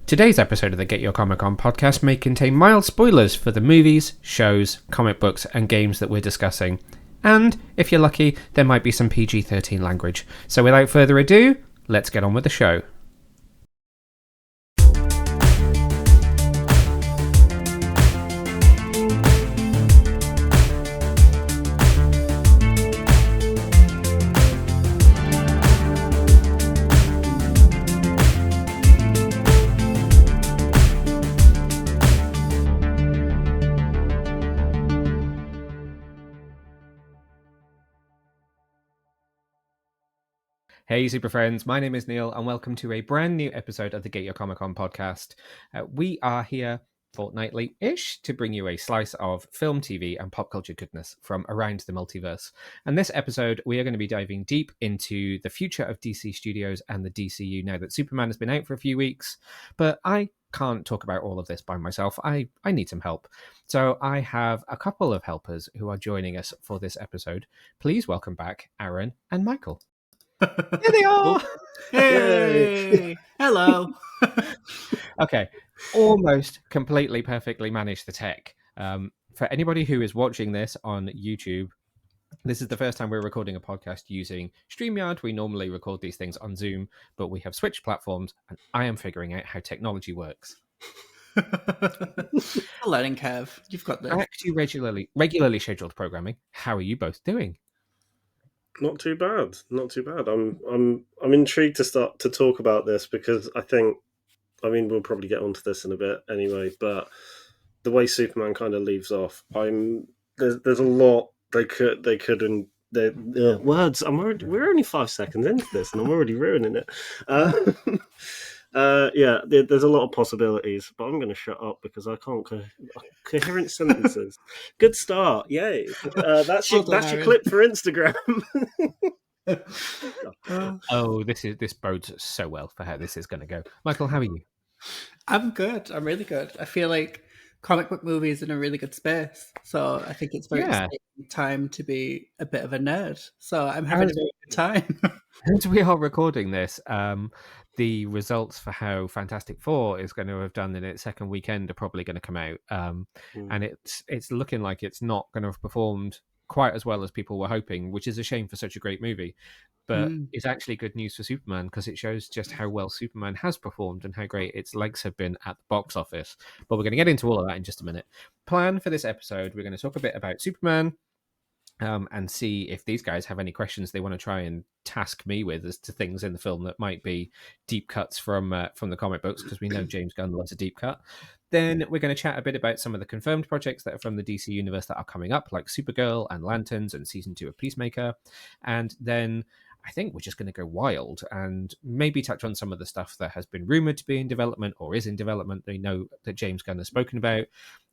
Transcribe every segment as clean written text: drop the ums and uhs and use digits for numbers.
Today's episode of the Get Your Comic On podcast may contain mild spoilers for the movies, shows, comic books, and games that we're discussing. And, if you're lucky, there might be some PG-13 language. So without further ado, let's get on with the show. Hey, super friends, my name is Neil, and welcome to a brand new episode of the Get Your Comic On podcast. We are here fortnightly-ish to bring you a slice of film, TV, and pop culture goodness from around the multiverse. And this episode, we are going to be diving deep into the future of DC Studios and the DCU now that Superman has been out for a few weeks. But I can't talk about all of this by myself. I need some help. So I have a couple of helpers who are joining us for this episode. Please welcome back Aaron and Michael. Here they are! Hey! Hello! Okay, almost completely perfectly managed the tech. For anybody who is watching this on YouTube, this is the first time we're recording a podcast using StreamYard. We normally record these things on Zoom, but we have switched platforms, and I am figuring out how technology works. A learning curve. You've got this. Back to regularly scheduled programming. How are you both doing? Not too bad. I'm intrigued to start to talk about this because we'll probably get onto this in a bit anyway. But the way Superman kind of leaves off, there's a lot they could and the words. We're only 5 seconds into this, and I'm already ruining it. There's a lot of possibilities, but I'm going to shut up because I can't coherent sentences. Good start, yay! That's your clip for Instagram. Oh, this bodes so well for how this is going to go. Michael, how are you? I'm good. I'm really good. I feel like comic book movies in a really good space, so I think it's very exciting time to be a bit of a nerd. So I'm having a very good time. As we are recording this, the results for how Fantastic Four is going to have done in its second weekend are probably going to come out, and it's looking like it's not going to have performed quite as well as people were hoping, which is a shame for such a great movie. But it's actually good news for Superman because it shows just how well Superman has performed and how great its legs have been at the box office. But we're going to get into all of that in just a minute. Plan for this episode, we're going to talk a bit about Superman, and see if these guys have any questions they want to try and task me with as to things in the film that might be deep cuts from the comic books, because we know James Gunn loves a deep cut. Then we're going to chat a bit about some of the confirmed projects that are from the DC universe that are coming up, like Supergirl and Lanterns and Season 2 of Peacemaker. And then I think we're just going to go wild and maybe touch on some of the stuff that has been rumored to be in development or is in development they know that James Gunn has spoken about,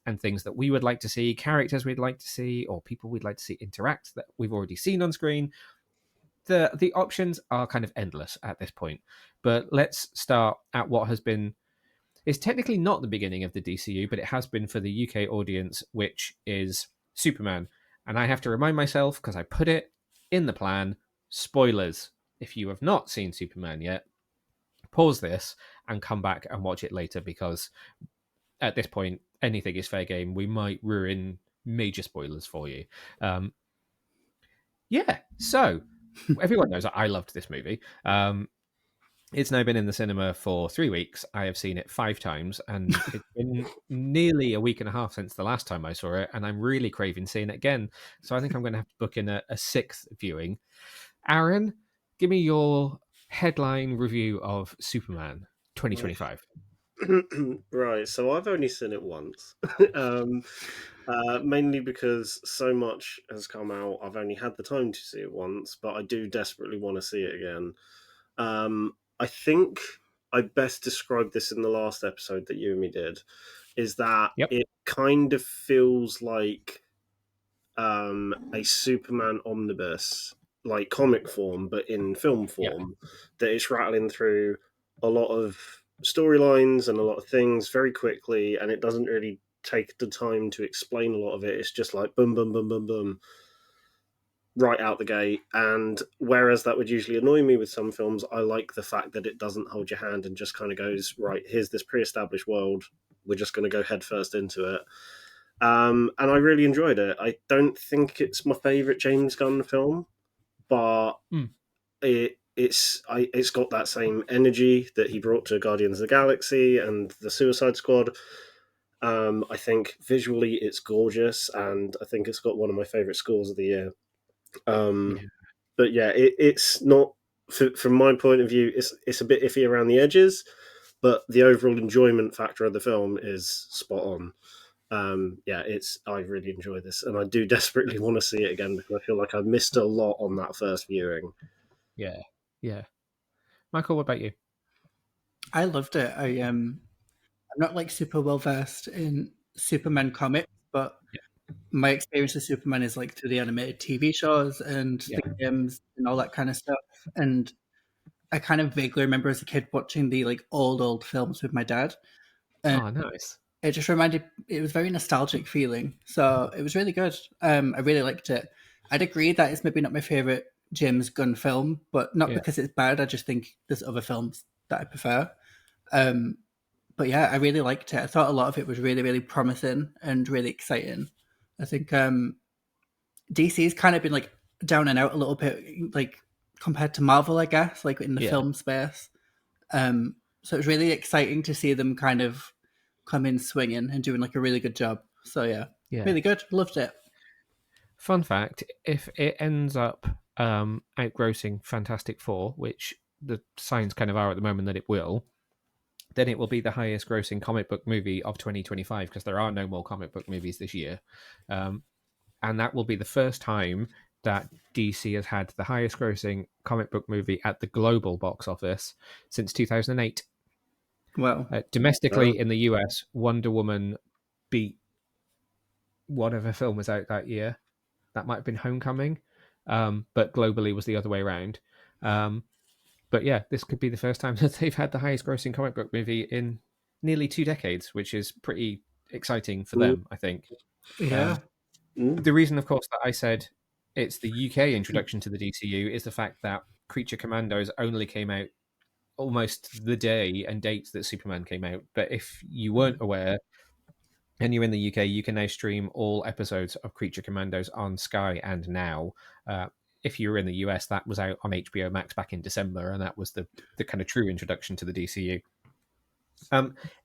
and things that we would like to see, characters we'd like to see, or people we'd like to see interact that we've already seen on screen. The options are kind of endless at this point. But let's start at what has been... It's technically not the beginning of the DCU, but it has been for the UK audience, which is Superman. And I have to remind myself, because I put it in the plan, spoilers. If you have not seen Superman yet, pause this and come back and watch it later, because at this point, anything is fair game. We might ruin major spoilers for you. So everyone knows that I loved this movie. It's now been in the cinema for 3 weeks. I have seen it 5 times, and it's been nearly a week and a half since the last time I saw it, and I'm really craving seeing it again. So I think I'm going to have to book in a 6th viewing. Aaron, give me your headline review of Superman 2025. Right, so I've only seen it once, mainly because so much has come out. I've only had the time to see it once, but I do desperately want to see it again. I think I best described this in the last episode that you and me did, is that It kind of feels like a Superman omnibus, like comic form, but in film form, that it's rattling through a lot of storylines and a lot of things very quickly, and it doesn't really take the time to explain a lot of it. It's just like boom, boom, boom, boom, boom. right out the gate. And whereas that would usually annoy me with some films, I like the fact that it doesn't hold your hand and just kind of goes, right, here's this pre-established world. We're just going to go headfirst into it. And I really enjoyed it. I don't think it's my favourite James Gunn film, but it's got that same energy that he brought to Guardians of the Galaxy and the Suicide Squad. I think visually it's gorgeous, and I think it's got one of my favourite scores of the year. But yeah, it's not, from my point of view, it's a bit iffy around the edges, but the overall enjoyment factor of the film is spot on. I really enjoy this, and I do desperately want to see it again because I feel like I missed a lot on that first viewing. Yeah. Michael, what about you? I loved it. I'm not like super well versed in Superman comics, but my experience with Superman is like through the animated TV shows and the games and all that kind of stuff. And I kind of vaguely remember as a kid watching the like old films with my dad. Oh, nice. It just it was very nostalgic feeling. So it was really good. I really liked it. I'd agree that it's maybe not my favorite James Gunn film, but not because it's bad. I just think there's other films that I prefer. But yeah, I really liked it. I thought a lot of it was really, really promising and really exciting. I think DC's kind of been like down and out a little bit, like compared to Marvel, I guess, like in the film space. So it was really exciting to see them kind of come in swinging and doing like a really good job. So yeah, really good. Loved it. Fun fact: if it ends up outgrossing Fantastic Four, which the signs kind of are at the moment that it will, then it will be the highest grossing comic book movie of 2025 because there are no more comic book movies this year. And that will be the first time that DC has had the highest grossing comic book movie at the global box office since 2008. Wow. Domestically in the US, Wonder Woman beat whatever film was out that year. That might have been Homecoming, but globally was the other way around. But yeah, this could be the first time that they've had the highest grossing comic book movie in nearly 2 decades, which is pretty exciting for them, I think. Yeah. The reason, of course, that I said it's the UK introduction to the DCU is the fact that Creature Commandos only came out almost the day and date that Superman came out. But if you weren't aware and you're in the UK, you can now stream all episodes of Creature Commandos on Sky and Now. If you were in the US, that was out on HBO Max back in December, and that was the kind of true introduction to the DCU.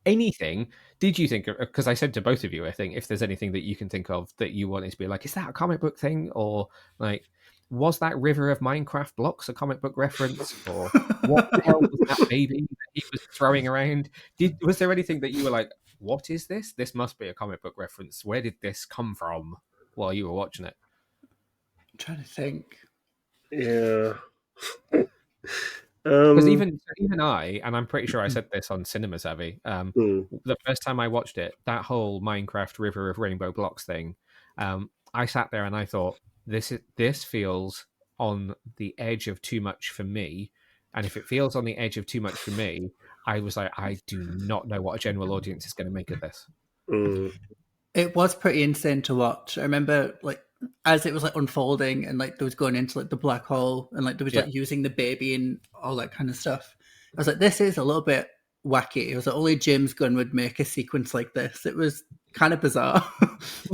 Anything did you think, because I said to both of you, I think, if there's anything that you can think of that you wanted to be like, is that a comic book thing, or like, was that river of Minecraft blocks a comic book reference, or what the hell was that baby that he was throwing around? Was there anything that you were like, what is this? This must be a comic book reference. Where did this come from while you were watching it? I'm trying to think. Yeah. Because even I, and I'm pretty sure I said this on Cinema Savvy, the first time I watched it, that whole Minecraft River of Rainbow Blocks thing, I sat there and I thought, this feels on the edge of too much for me. And if it feels on the edge of too much for me, I was like, I do not know what a general audience is going to make of this. It was pretty insane to watch. I remember like as it was like unfolding and like there was going into like the black hole and like there was like using the baby and all that kind of stuff. I was like, this is a little bit wacky. It was like only James Gunn would make a sequence like this. It was kind of bizarre.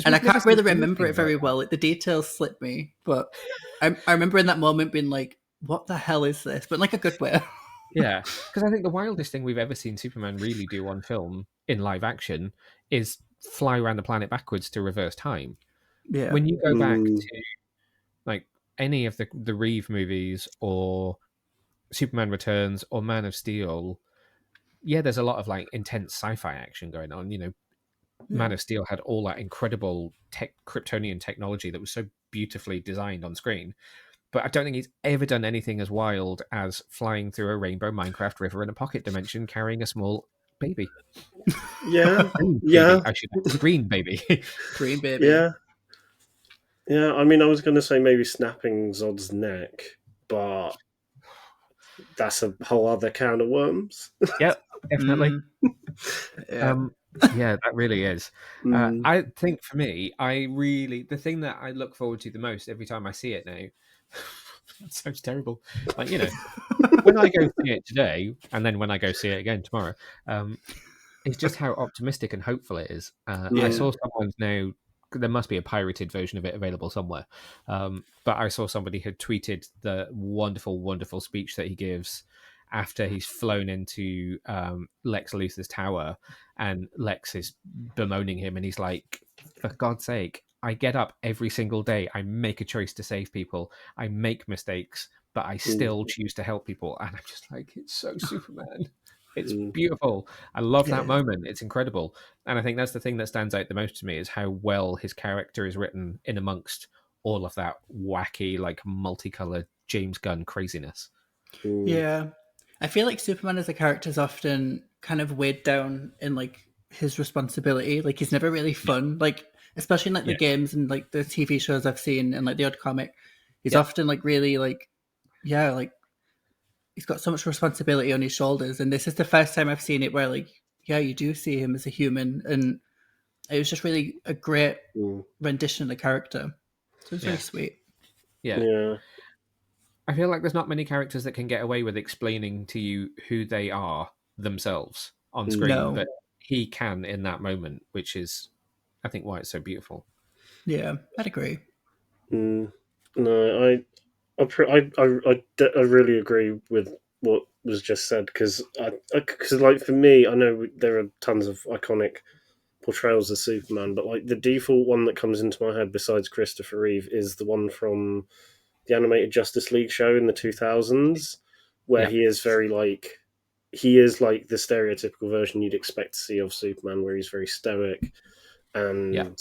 And I can't really remember it very well. Like the details slipped me, but I remember in that moment being like, what the hell is this? But in like a good way. Yeah, because I think the wildest thing we've ever seen Superman really do on film in live action is fly around the planet backwards to reverse time. Yeah. When you go back to like any of the Reeve movies or Superman Returns or Man of Steel, yeah, there's a lot of like intense sci-fi action going on. You know, Man of Steel had all that incredible Kryptonian technology that was so beautifully designed on screen. But I don't think he's ever done anything as wild as flying through a rainbow Minecraft river in a pocket dimension carrying a small baby. Yeah. Baby, I should say. Green baby. Green baby. Yeah. Yeah, I mean, I was going to say maybe snapping Zod's neck, but that's a whole other can of worms. Yep, definitely. Yeah, that really is. Mm. I think for me, the thing that I look forward to the most every time I see it now, that sounds terrible. Like, when I go see it today, and then when I go see it again tomorrow, um, it's just how optimistic and hopeful it is. I Yeah. saw someone's now. There must be a pirated version of it available somewhere. But I saw somebody had tweeted the wonderful, wonderful speech that he gives after he's flown into Lex Luthor's tower, and Lex is bemoaning him, and he's like, "For God's sake, I get up every single day. I make a choice to save people. I make mistakes, but I Mm. still choose to help people." And I'm just like, it's so Superman. It's Mm. beautiful. I love that Yeah. moment. It's incredible. And I think that's the thing that stands out the most to me is how well his character is written in amongst all of that wacky, like multicolored James Gunn craziness. Mm. Yeah. I feel like Superman as a character is often kind of weighed down in like his responsibility. Like he's never really Yeah. fun. Like especially in like the Yeah. games and like the TV shows I've seen and like the odd comic, he's Yeah. often like really like yeah, like he's got so much responsibility on his shoulders. And this is the first time I've seen it where like yeah, you do see him as a human, and it was just really a great Mm. rendition of the character. So it's really Yeah. sweet. Yeah. Yeah. I feel like there's not many characters that can get away with explaining to you who they are themselves on Mm. screen, No. but he can in that moment, which is, I think, why it's so beautiful. Yeah, I'd agree. Mm. No, I really agree with what was just said because like for me, I know there are tons of iconic portrayals of Superman, but like the default one that comes into my head besides Christopher Reeve is the one from the animated Justice League show in the 2000s, where Yeah. he is like the stereotypical version you'd expect to see of Superman, where he's very stoic Yeah.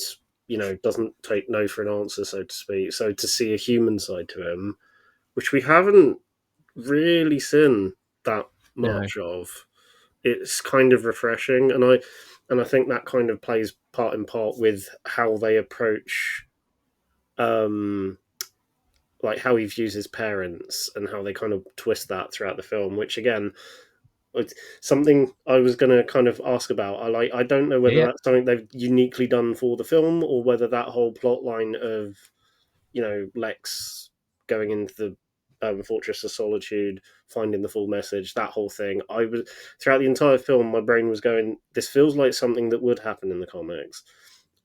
and doesn't take no for an answer, so to speak. So to see a human side to him, which we haven't really seen that No. much of, it's kind of refreshing, and I think that kind of plays part in part with how they approach um like how he views his parents and how they kind of twist that throughout the film, which again, it's something I was going to kind of ask about. I don't know whether Yeah. that's something they've uniquely done for the film or whether that whole plot line of Lex going into the Fortress of Solitude, finding the full message, that whole thing. I was throughout the entire film, my brain was going, "This feels like something that would happen in the comics,"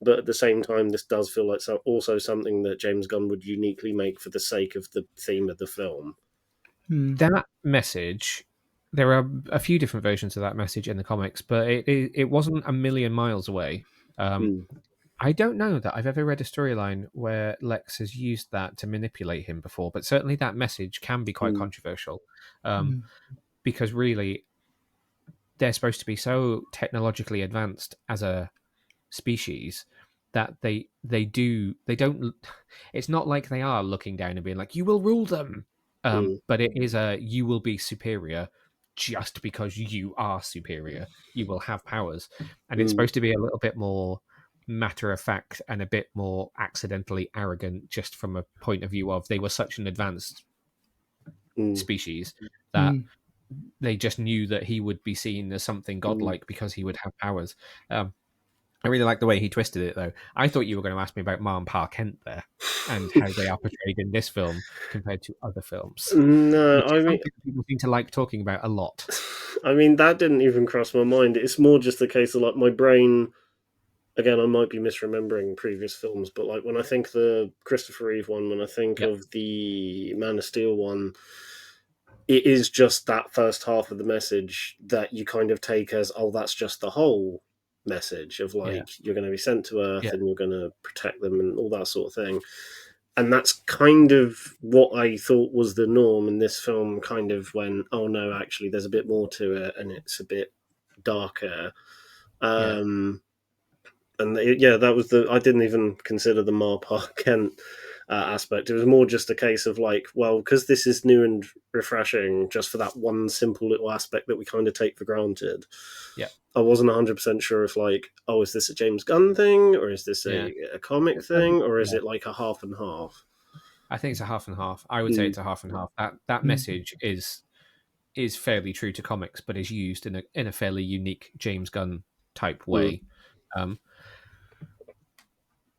but at the same time, this does feel like also something that James Gunn would uniquely make for the sake of the theme of the film. That message, there are a few different versions of that message in the comics, but it wasn't a million miles away. Mm, I don't know that I've ever read a storyline where Lex has used that to manipulate him before, but certainly that message can be quite mm, controversial, um, Mm. because really they're supposed to be so technologically advanced as a species that they don't. It's not like they are looking down and being like, "You will rule them," mm, but it is a "You will be superior." Just because you are superior, you will have powers, and it's mm, supposed to be a little bit more matter of fact and a bit more accidentally arrogant, just from a point of view of they were such an advanced mm, species that Mm. they just knew that he would be seen as something mm. godlike because he would have powers. I really like the way he twisted it, though. I thought you were going to ask me about Ma and Pa Kent there and how they are portrayed in this film compared to other films, No, which is something that people seem to like talking about a lot. I mean that didn't even cross my mind. It's more just a case of like my brain. Again, I might be misremembering previous films, but like when I think the Christopher Reeve one, when I think Yep. of the Man of Steel one, it is just that first half of the message that you kind of take as, oh, that's just the whole message of Yeah. like you're going to be sent to Earth Yeah. and you're going to protect them and all that sort of thing. And that's kind of what I thought was the norm. And this film kind of went, oh no, actually, there's a bit more to it, and it's a bit darker. Yeah. Um, yeah, that was the. I didn't even consider the Marpar Kent aspect. It was more just a case of like, well, because this is new and refreshing, just for that one simple little aspect that we kind of take for granted. Yeah. I wasn't 100% sure if like, oh, is this a James Gunn thing, or is this Yeah. a comic It doesn't. thing, or is Yeah. it like a half and half? I think it's a half and half. I would say Mm, it's a half and half. That Mm. message is fairly true to comics, but is used in a fairly unique James Gunn type way. I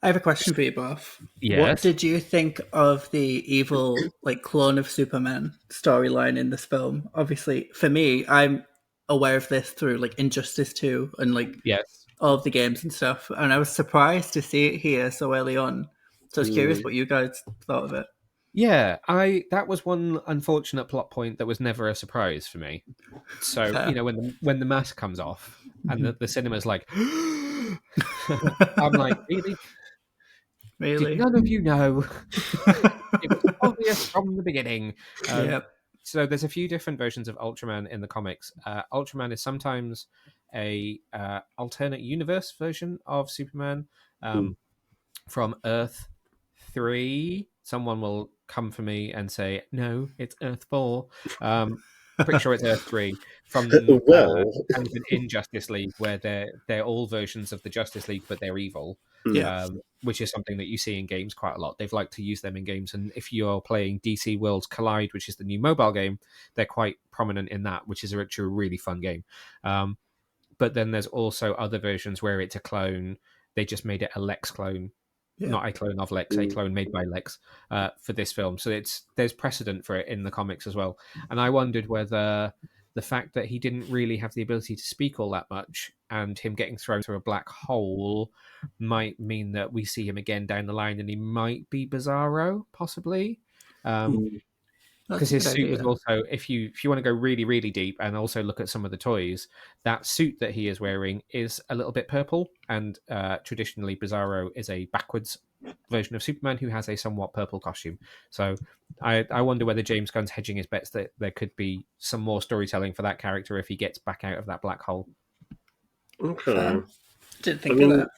have a question for you both. Yes. What did you think of the evil, like, clone of Superman storyline in this film? Obviously, for me, I'm aware of this through, like, Injustice 2 and, like, Yes. all of the games and stuff. And I was surprised to see it here so early on. So I was curious what you guys thought of it. Yeah, that was one unfortunate plot point that was never a surprise for me. So, Fair. you know, when the mask comes off and the cinema's like, I'm like, really? Did Really? none of you know? It was obvious from the beginning. Yep. So there's a few different versions of Ultraman in the comics. Ultraman is sometimes a alternate universe version of Superman from Earth 3. Someone will come for me and say, no, it's Earth 4. Pretty sure it's Earth 3 from Well, kind of an Injustice League where they're all versions of the Justice League, but they're evil. Yeah. Which is something that you see in games quite a lot. They've liked to use them in games, and if you're playing DC Worlds Collide, which is the new mobile game, they're quite prominent in that, which is actually a really fun game. But then there's also other versions where it's a clone. They just made it a Lex clone. Yeah. Not a clone of Lex, a clone made by Lex for this film. So there's precedent for it in the comics as well. And I wondered whether the fact that he didn't really have the ability to speak all that much and him getting thrown through a black hole might mean that we see him again down the line and he might be Bizarro, possibly. Because his suit was also, if you want to go really, really deep and also look at some of the toys, that suit that he is wearing is a little bit purple. And traditionally, Bizarro is a backwards version of Superman who has a somewhat purple costume. So I wonder whether James Gunn's hedging his bets that there could be some more storytelling for that character if he gets back out of that black hole. Okay. Didn't think of that.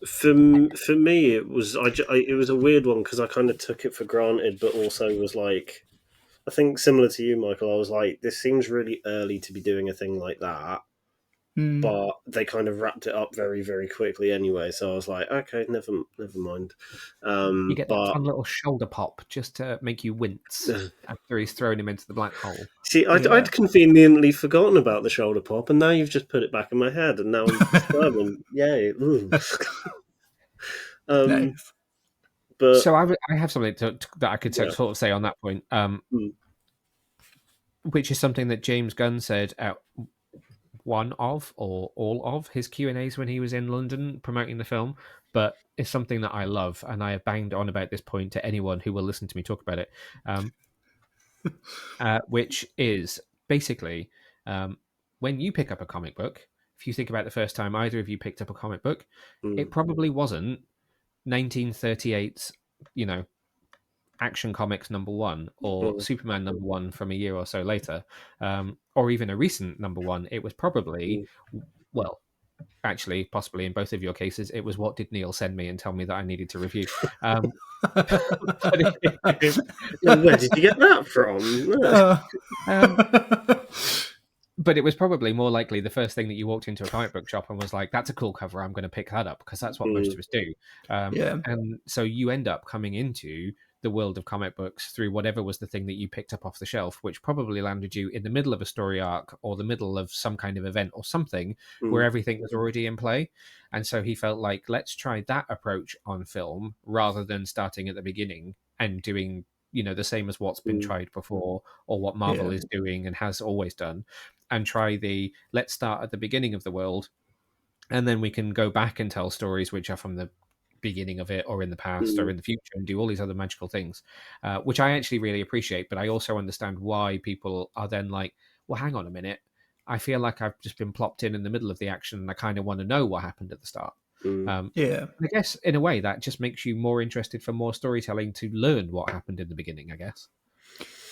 For me, it was it was a weird one because I kind of took it for granted, but also was like, I think similar to you, Michael, I was like, this seems really early to be doing a thing like that. But they kind of wrapped it up very, very quickly anyway. So I was like, okay, never mind. You get that fun little shoulder pop just to make you wince after he's thrown him into the black hole. See, I'd conveniently forgotten about the shoulder pop, and now you've just put it back in my head, and now I'm disturbing. Yay. Nice. But so I have something that I could sort of say on that point, which is something that James Gunn said at one of or all of his Q&As when he was in London promoting the film, but it's something that I love, and I have banged on about this point to anyone who will listen to me talk about it, which is basically when you pick up a comic book, if you think about the first time either of you picked up a comic book, it probably wasn't 1938's, Action Comics #1 or Superman #1 from a year or so later, or even a recent #1. It was probably, well, actually, possibly in both of your cases, it was What Did Neil Send Me and Tell Me That I Needed to Review. Where did you get that from? But it was probably more likely the first thing that you walked into a comic book shop and was like, that's a cool cover, I'm going to pick that up, because that's what most of us do. And so you end up coming into the world of comic books through whatever was the thing that you picked up off the shelf, which probably landed you in the middle of a story arc or the middle of some kind of event or something where everything was already in play. And so he felt like, let's try that approach on film rather than starting at the beginning and doing, the same as what's been tried before or what Marvel is doing and has always done, and try let's start at the beginning of the world and then we can go back and tell stories which are from the beginning of it or in the past or in the future and do all these other magical things, which I actually really appreciate. But I also understand why people are then like, well, hang on a minute, I feel like I've just been plopped in the middle of the action and I kind of want to know what happened at the start. I guess in a way that just makes you more interested for more storytelling to learn what happened in the beginning, I guess.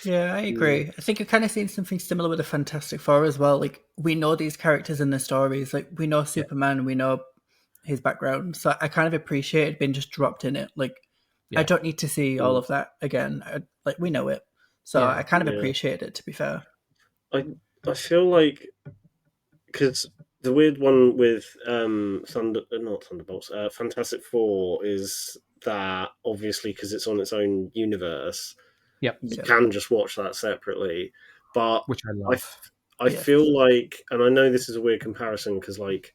Yeah, I agree. I think you've kind of seen something similar with the Fantastic Four as well. Like, we know these characters and their stories. Like, we know Superman, we know his background. So I kind of appreciated being just dropped in it. Like, I don't need to see all of that again. We know it. So I kind of appreciate it, to be fair. I feel like, because the weird one with Fantastic Four is that obviously because it's on its own universe, you can just watch that separately. But which I love. I feel like, and I know this is a weird comparison because like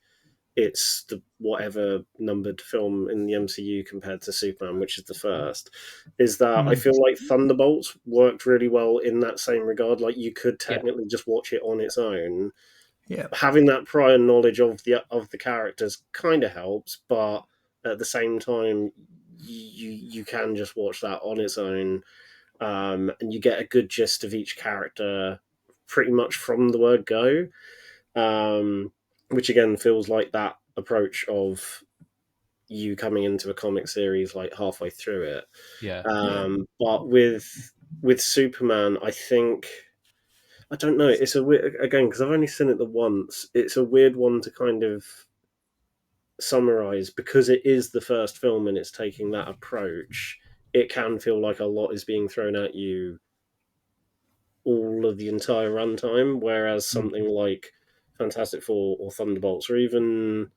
it's the whatever numbered film in the MCU compared to Superman, which is the first, is that I feel like Thunderbolts worked really well in that same regard. Like you could technically just watch it on its own. Yeah. Having that prior knowledge of the characters kind of helps, but at the same time, you can just watch that on its own, and you get a good gist of each character pretty much from the word go. Which again feels like that approach of you coming into a comic series like halfway through it. But with Superman, I think I don't know. It's a weird again because I've only seen it the once. It's a weird one to kind of summarize because it is the first film and it's taking that approach. It can feel like a lot is being thrown at you all of the entire runtime, whereas something like Fantastic Four or Thunderbolts, or even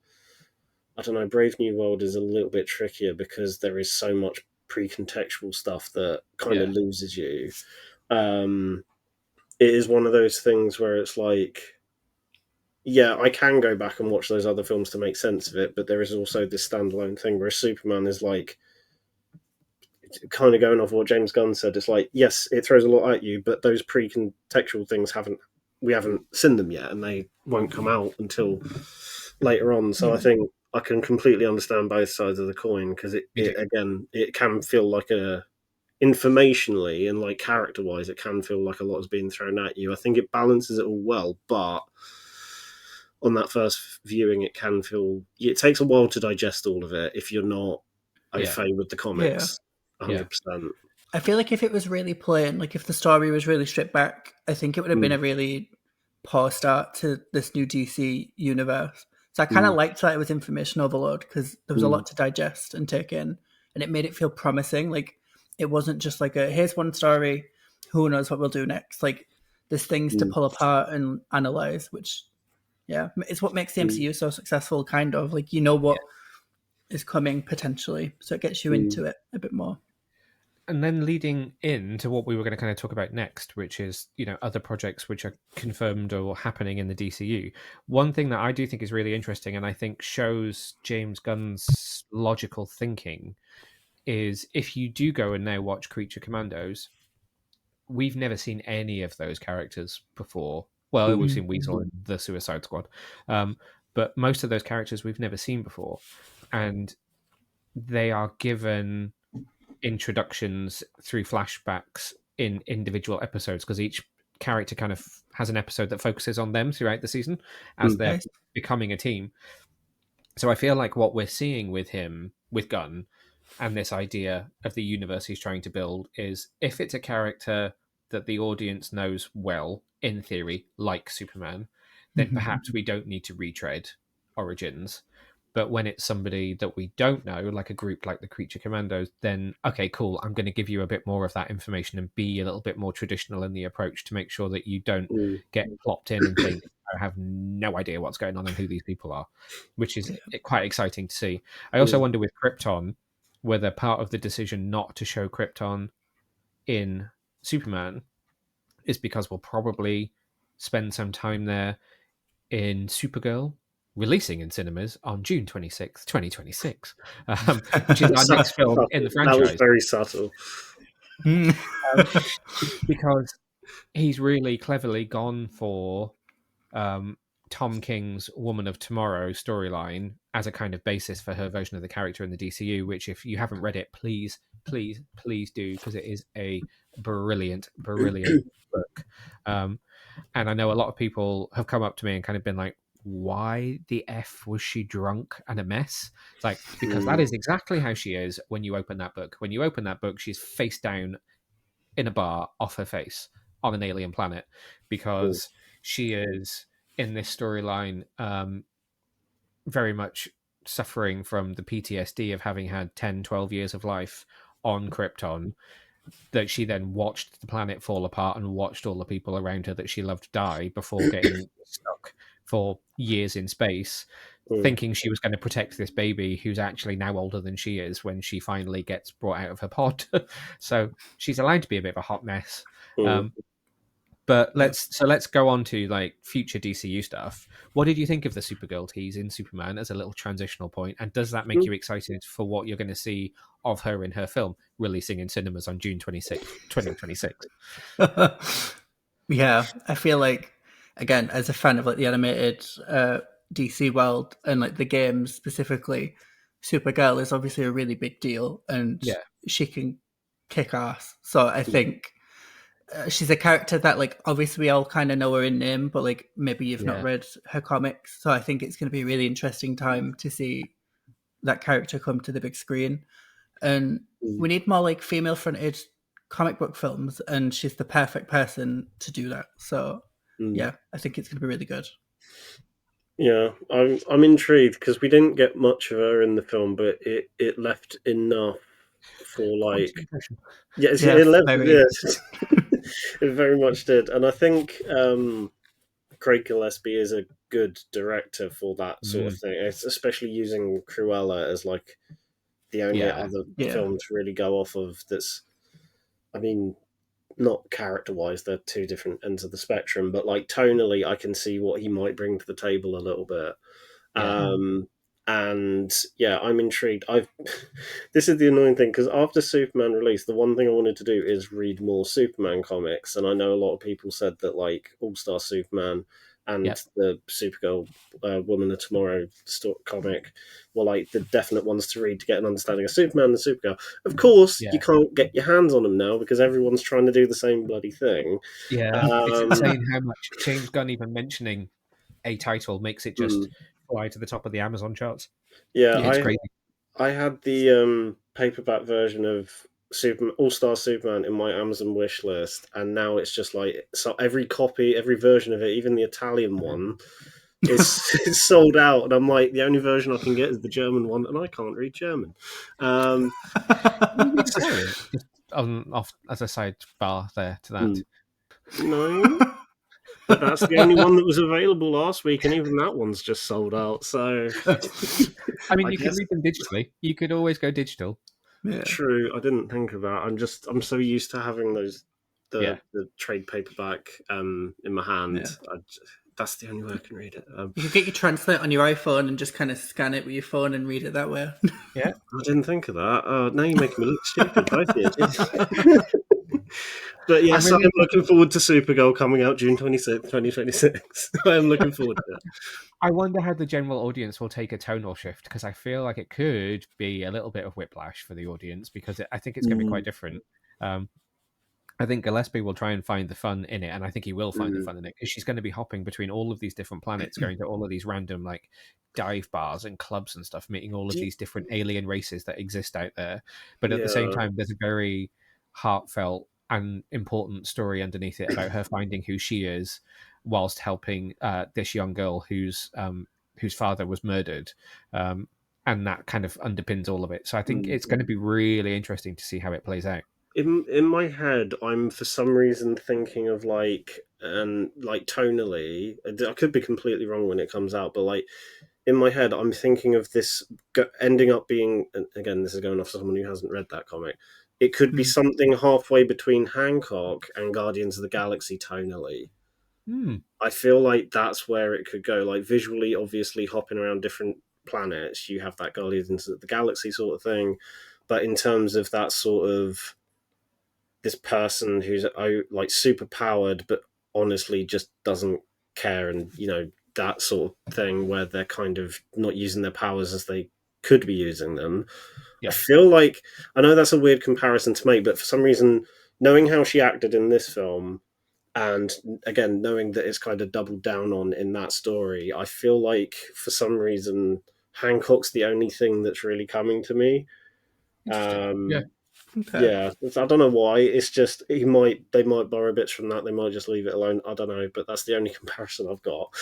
I don't know, Brave New World is a little bit trickier because there is so much pre-contextual stuff that kind of loses you. It is one of those things where it's like, yeah, I can go back and watch those other films to make sense of it, but there is also this standalone thing where Superman is like, kind of going off what James Gunn said, it's like, yes, it throws a lot at you, but those pre-contextual things we haven't seen them yet, and they won't come out until later on. So I think I can completely understand both sides of the coin because it can feel like informationally and like character wise, it can feel like a lot is being thrown at you. I think it balances it all well, but on that first viewing, it takes a while to digest all of it if you're not au fait with the comics. 100%. I feel like if it was really plain, like if the story was really stripped back, I think it would have been a really poor start to this new DC universe. So I kind of liked that it was information overload because there was a lot to digest and take in, and it made it feel promising. Like it wasn't just like here's one story, who knows what we'll do next. Like there's things to pull apart and analyze, which it's what makes the MCU so successful. Kind of like what is coming potentially, so it gets you into it a bit more. And then leading into what we were going to kind of talk about next, which is, other projects which are confirmed or happening in the DCU. One thing that I do think is really interesting and I think shows James Gunn's logical thinking is if you do go and now watch Creature Commandos, we've never seen any of those characters before. Well, we've seen Weasel and the Suicide Squad. But most of those characters we've never seen before. And they are given introductions through flashbacks in individual episodes because each character kind of has an episode that focuses on them throughout the season as they're becoming a team. So I feel like what we're seeing with Gunn, and this idea of the universe he's trying to build is if it's a character that the audience knows well, in theory, like Superman, then perhaps we don't need to retread origins. But when it's somebody that we don't know, like a group like the Creature Commandos, then, okay, cool, I'm going to give you a bit more of that information and be a little bit more traditional in the approach to make sure that you don't get plopped in and think, I have no idea what's going on and who these people are, which is quite exciting to see. I also wonder with Krypton, whether part of the decision not to show Krypton in Superman is because we'll probably spend some time there in Supergirl, releasing in cinemas on June 26th, 2026, which is our next film in the franchise. That was very subtle. Because he's really cleverly gone for Tom King's Woman of Tomorrow storyline as a kind of basis for her version of the character in the DCU, which if you haven't read it, please do, because it is a brilliant book. And I know a lot of people have come up to me and kind of been like, why the F was she drunk and a mess? It's like, because that is exactly how she is when you open that book. When you open that book, she's face down in a bar off her face on an alien planet because she is in this storyline very much suffering from the PTSD of having had 10, 12 years of life on Krypton, that she then watched the planet fall apart and watched all the people around her that she loved die before getting stuck for years in space, thinking she was going to protect this baby who's actually now older than she is when she finally gets brought out of her pod. So she's allowed to be a bit of a hot mess. But let's go on to like future DCU stuff. What did you think of the Supergirl tease in Superman as a little transitional point, and does that make you excited for what you're going to see of her in her film releasing in cinemas on June 26th, 2026? Yeah, I feel like, again, as a fan of like the animated DC world and like the games specifically, Supergirl is obviously a really big deal, and Yeah, she can kick ass. So I think she's a character that like obviously we all kind of know her in name, but like maybe you've not yeah, read her comics. So I think it's going to be a really interesting time to see that character come to the big screen. And we need more like female fronted comic book films, and she's the perfect person to do that. So yeah, I think it's going to be really good. Yeah, I'm intrigued because we didn't get much of her in the film, but it left enough for quite like an impression. yes, Yeah, it left very. yes, it very much did, and I think Craig Gillespie is a good director for that sort of thing. It's especially using Cruella as like the only Yeah, other Yeah. film to really go off of. That's, I mean, not character wise, they're two different ends of the spectrum, but like tonally, I can see what he might bring to the table a little bit. yeah, And yeah, I'm intrigued. I've this is the annoying thing because after Superman released, the one thing I wanted to do is read more Superman comics, and I know a lot of people said that like All Star Superman yeah, and the Supergirl Woman of Tomorrow comic were like the definite ones to read to get an understanding of Superman and Supergirl. Of course, yeah. you can't get your hands on them now because everyone's trying to do the same bloody thing. Yeah, it's insane how much James Gunn even mentioning a title makes it just fly to the top of the Amazon charts. Yeah, It's Yeah. crazy. I had the paperback version of Super All Star Superman in my Amazon wish list, and now it's just like so every copy, every version of it, even the Italian one, is sold out. And I'm like, the only version I can get is the German one, and I can't read German. Can you read Italian? Just off as a sidebar there to that. No, but that's the only one that was available last week, and even that one's just sold out. So, I mean, I you could guess read them digitally. You could always go digital. Yeah. true. I didn't think of that. I'm so used to having those Yeah. the trade paperback in my hand. Yeah. That's the only way I can read it. You could get your translate on your iPhone and just kind of scan it with your phone and read it that way. Yeah. I didn't think of that. Now you're making me look stupid, both of you. But yes, really I'm looking forward to Supergirl coming out June 26th, 2026. I am looking forward to it. I wonder how the general audience will take a tonal shift because I feel like it could be a little bit of whiplash for the audience because I think it's going to be quite different. I think Gillespie will try and find the fun in it, and I think he will find the fun in it because she's going to be hopping between all of these different planets, going to all of these random like dive bars and clubs and stuff, meeting all of these different alien races that exist out there. But at the same time, there's a very heartfelt and important story underneath it about her finding who she is, whilst helping this young girl whose father was murdered. And that kind of underpins all of it. So I think it's going to be really interesting to see how it plays out. In my head, I'm for some reason thinking of like and like tonally. I could be completely wrong when it comes out, but like in my head, I'm thinking of this ending up being. And again, this is going off someone who hasn't read that comic. It could be something halfway between Hancock and Guardians of the Galaxy tonally. I feel like that's where it could go. Like visually, obviously, hopping around different planets, you have that Guardians of the Galaxy sort of thing. But in terms of that sort of this person who's like super powered, but honestly just doesn't care, and that sort of thing where they're kind of not using their powers as they could be using them. Yeah. I feel like I know that's a weird comparison to make, but for some reason, knowing how she acted in this film, and again knowing that it's kind of doubled down on in that story, I feel like for some reason Hancock's the only thing that's really coming to me. Yeah. Okay. Yeah, I don't know why. It's just they might borrow bits from that. They might just leave it alone. I don't know, but that's the only comparison I've got.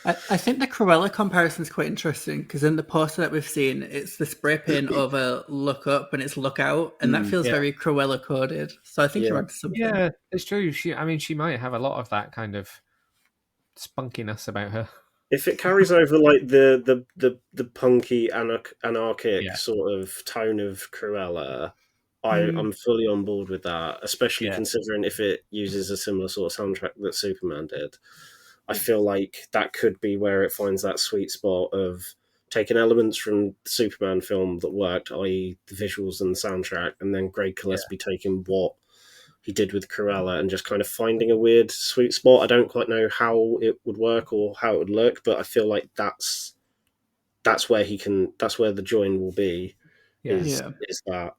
I think the Cruella comparison is quite interesting because in the poster that we've seen, it's the spray paint over "look up" and it's "look out," and that feels very Cruella coded. So I think you're onto something. Yeah, it's true. She might have a lot of that kind of spunkiness about her. If it carries over like the punky anarchic sort of tone of Cruella, I'm fully on board with that, especially Yeah. considering if it uses a similar sort of soundtrack that Superman did. I feel like that could be where it finds that sweet spot of taking elements from the Superman film that worked, i.e., the visuals and the soundtrack, and then Greg Gillespie taking what he did with Cruella and just kind of finding a weird sweet spot. I don't quite know how it would work or how it would look, but I feel like that's where that's where the join will be. Is that.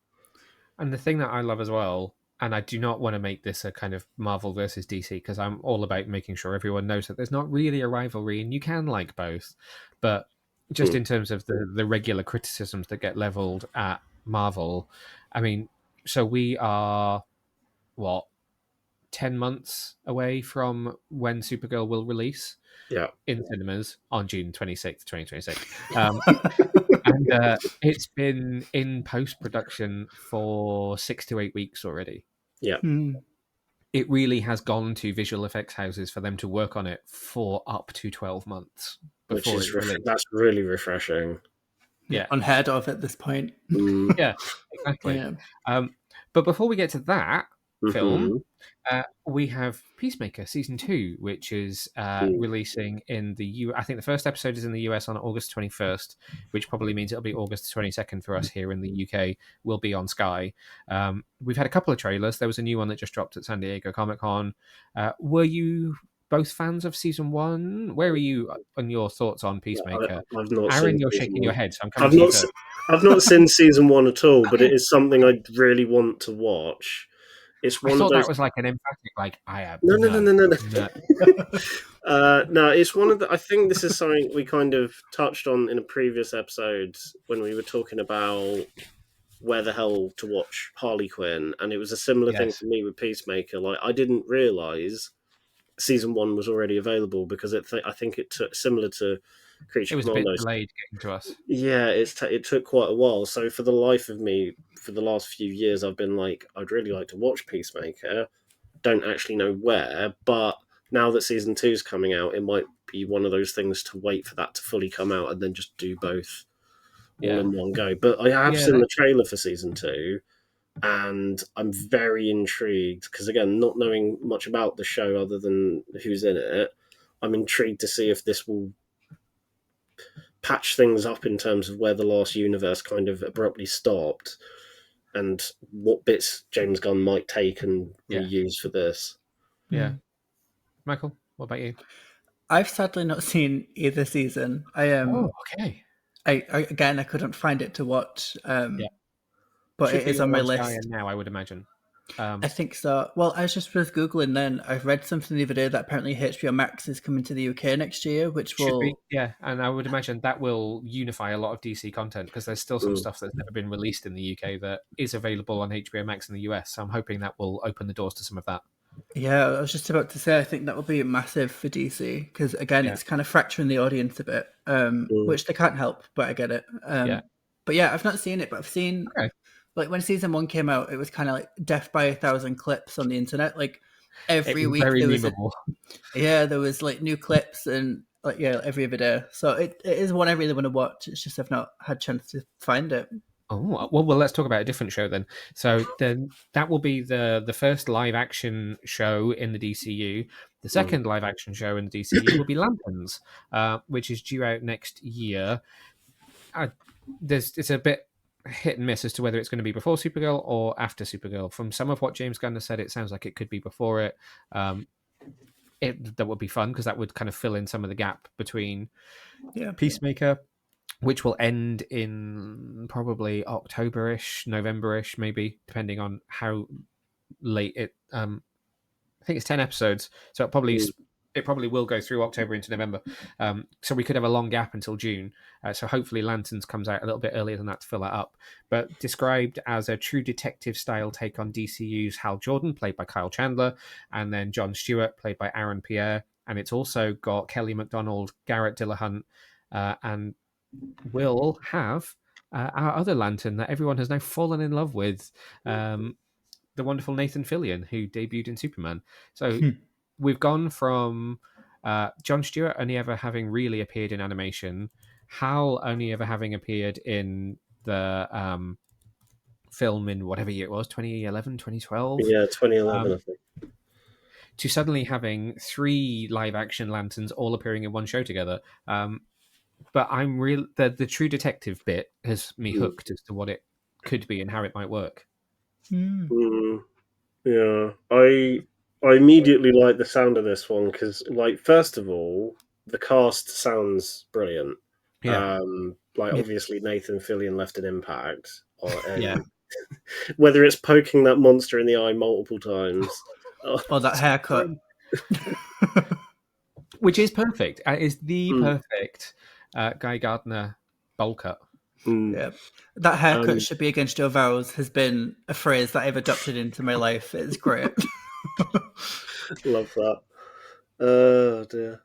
And the thing that I love as well, and I do not want to make this a kind of Marvel versus DC, because I'm all about making sure everyone knows that there's not really a rivalry and you can like both. But just in terms of the regular criticisms that get leveled at Marvel, I mean, so we are, 10 months away from when Supergirl will release in cinemas on June 26th, 2026. And it's been in post-production for 6 to 8 weeks already. Yeah. It really has gone to visual effects houses for them to work on it for up to 12 months before Which is it's released. That's really refreshing. Yeah. Unheard of at this point. Yeah, exactly. But before we get to that film, we have Peacemaker Season 2, which is releasing in the I think the first episode is in the US on August 21st, which probably means it'll be August 22nd for us here in the UK. Will be on Sky. We've had a couple of trailers. There was a new one that just dropped at San Diego Comic-Con. Were you both fans of Season 1? Where are you on your thoughts on Peacemaker? I've not Aaron, seen you're Season shaking 1. your head, so I'm coming to you first. I've not seen Season 1 at all, but it is something I really want to watch. It's one I thought of those. that was like an emphatic, like, I have. No. No, it's one of the. I think this is something we kind of touched on in a previous episode when we were talking about where the hell to watch Harley Quinn, and it was a similar thing for me with Peacemaker. Like, I didn't realize Season 1 was already available because I think it took, similar to Creature It was Commandos, a bit delayed getting to us. Yeah, it took quite a while. So for the life of me, for the last few years, I've been like, I'd really like to watch Peacemaker. Don't actually know where, but now that Season 2 is coming out, it might be one of those things to wait for that to fully come out and then just do both all in one go. But I have seen the trailer for Season 2, and I'm very intrigued because, again, not knowing much about the show other than who's in it, I'm intrigued to see if this will patch things up in terms of where the last universe kind of abruptly stopped and what bits James Gunn might take and reuse for this. Yeah. Michael, what about you? I've sadly not seen either season. Okay. I couldn't find it to watch. But Should it is be on my Sky list now, I would imagine. I think so. Well, I was Googling then. I've read something the other day that apparently HBO Max is coming to the UK next year, which will... and I would imagine that will unify a lot of DC content because there's still some stuff that's never been released in the UK that is available on HBO Max in the US, so I'm hoping that will open the doors to some of that. Yeah, I was just about to say, I think that will be massive for DC because, again, it's kind of fracturing the audience a bit, which they can't help, but I get it. But yeah, I've not seen it, but I've seen... Like when season 1 came out, it was kind of like death by 1,000 clips on the internet. Like every week there was there was like new clips and like every other day. So it is one I really want to watch. It's just I've not had a chance to find it. Oh well, let's talk about a different show then. So then that will be the first live action show in the DCU. The second live action show in the DCU will be Lanterns, which is due out next year. It's a bit hit and miss as to whether it's going to be before Supergirl or after Supergirl. From some of what James Gunn has said, it sounds like it could be before it. That would be fun because that would kind of fill in some of the gap between Peacemaker, which will end in probably October-ish, November-ish, maybe, depending on how late it... I think it's 10 episodes, so it probably will go through October into November. So we could have a long gap until June. So hopefully Lanterns comes out a little bit earlier than that to fill that up. But described as a true detective-style take on DCU's Hal Jordan, played by Kyle Chandler, and then Jon Stewart, played by Aaron Pierre. And it's also got Kelly MacDonald, Garrett Dillahunt, and will have our other Lantern that everyone has now fallen in love with, the wonderful Nathan Fillion, who debuted in Superman. So... We've gone from Jon Stewart only ever having really appeared in animation, Hal only ever having appeared in the film in whatever year it was, 2011, 2012. Yeah, 2011, I think. To suddenly having 3 live action lanterns all appearing in one show together. But I'm real the True Detective bit has me hooked as to what it could be and how it might work. Yeah, I immediately like the sound of this one because, like, first of all, the cast sounds brilliant. Yeah, Like, Yeah. obviously Nathan Fillion left an impact, yeah. and whether it's poking that monster in the eye multiple times, Or that haircut. Which is perfect. It is the Mm, perfect Guy Gardner bowl cut. mm, Yeah. That haircut um, should be against your vows has been a phrase that I've adopted into my life. It's great. love that. Oh dear.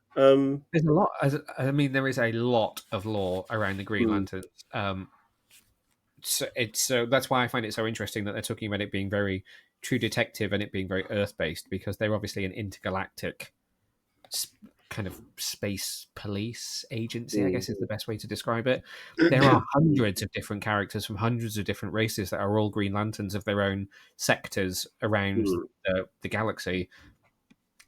There's a lot. I mean, there is a lot of lore around the Green Mm, Lanterns. So that's why I find it so interesting that they're talking about it being very True Detective and it being very Earth based, because they're obviously an intergalactic kind of space police agency, I mm, guess is the best way to describe it. There are hundreds of different characters from hundreds of different races that are all Green Lanterns of their own sectors around mm, the galaxy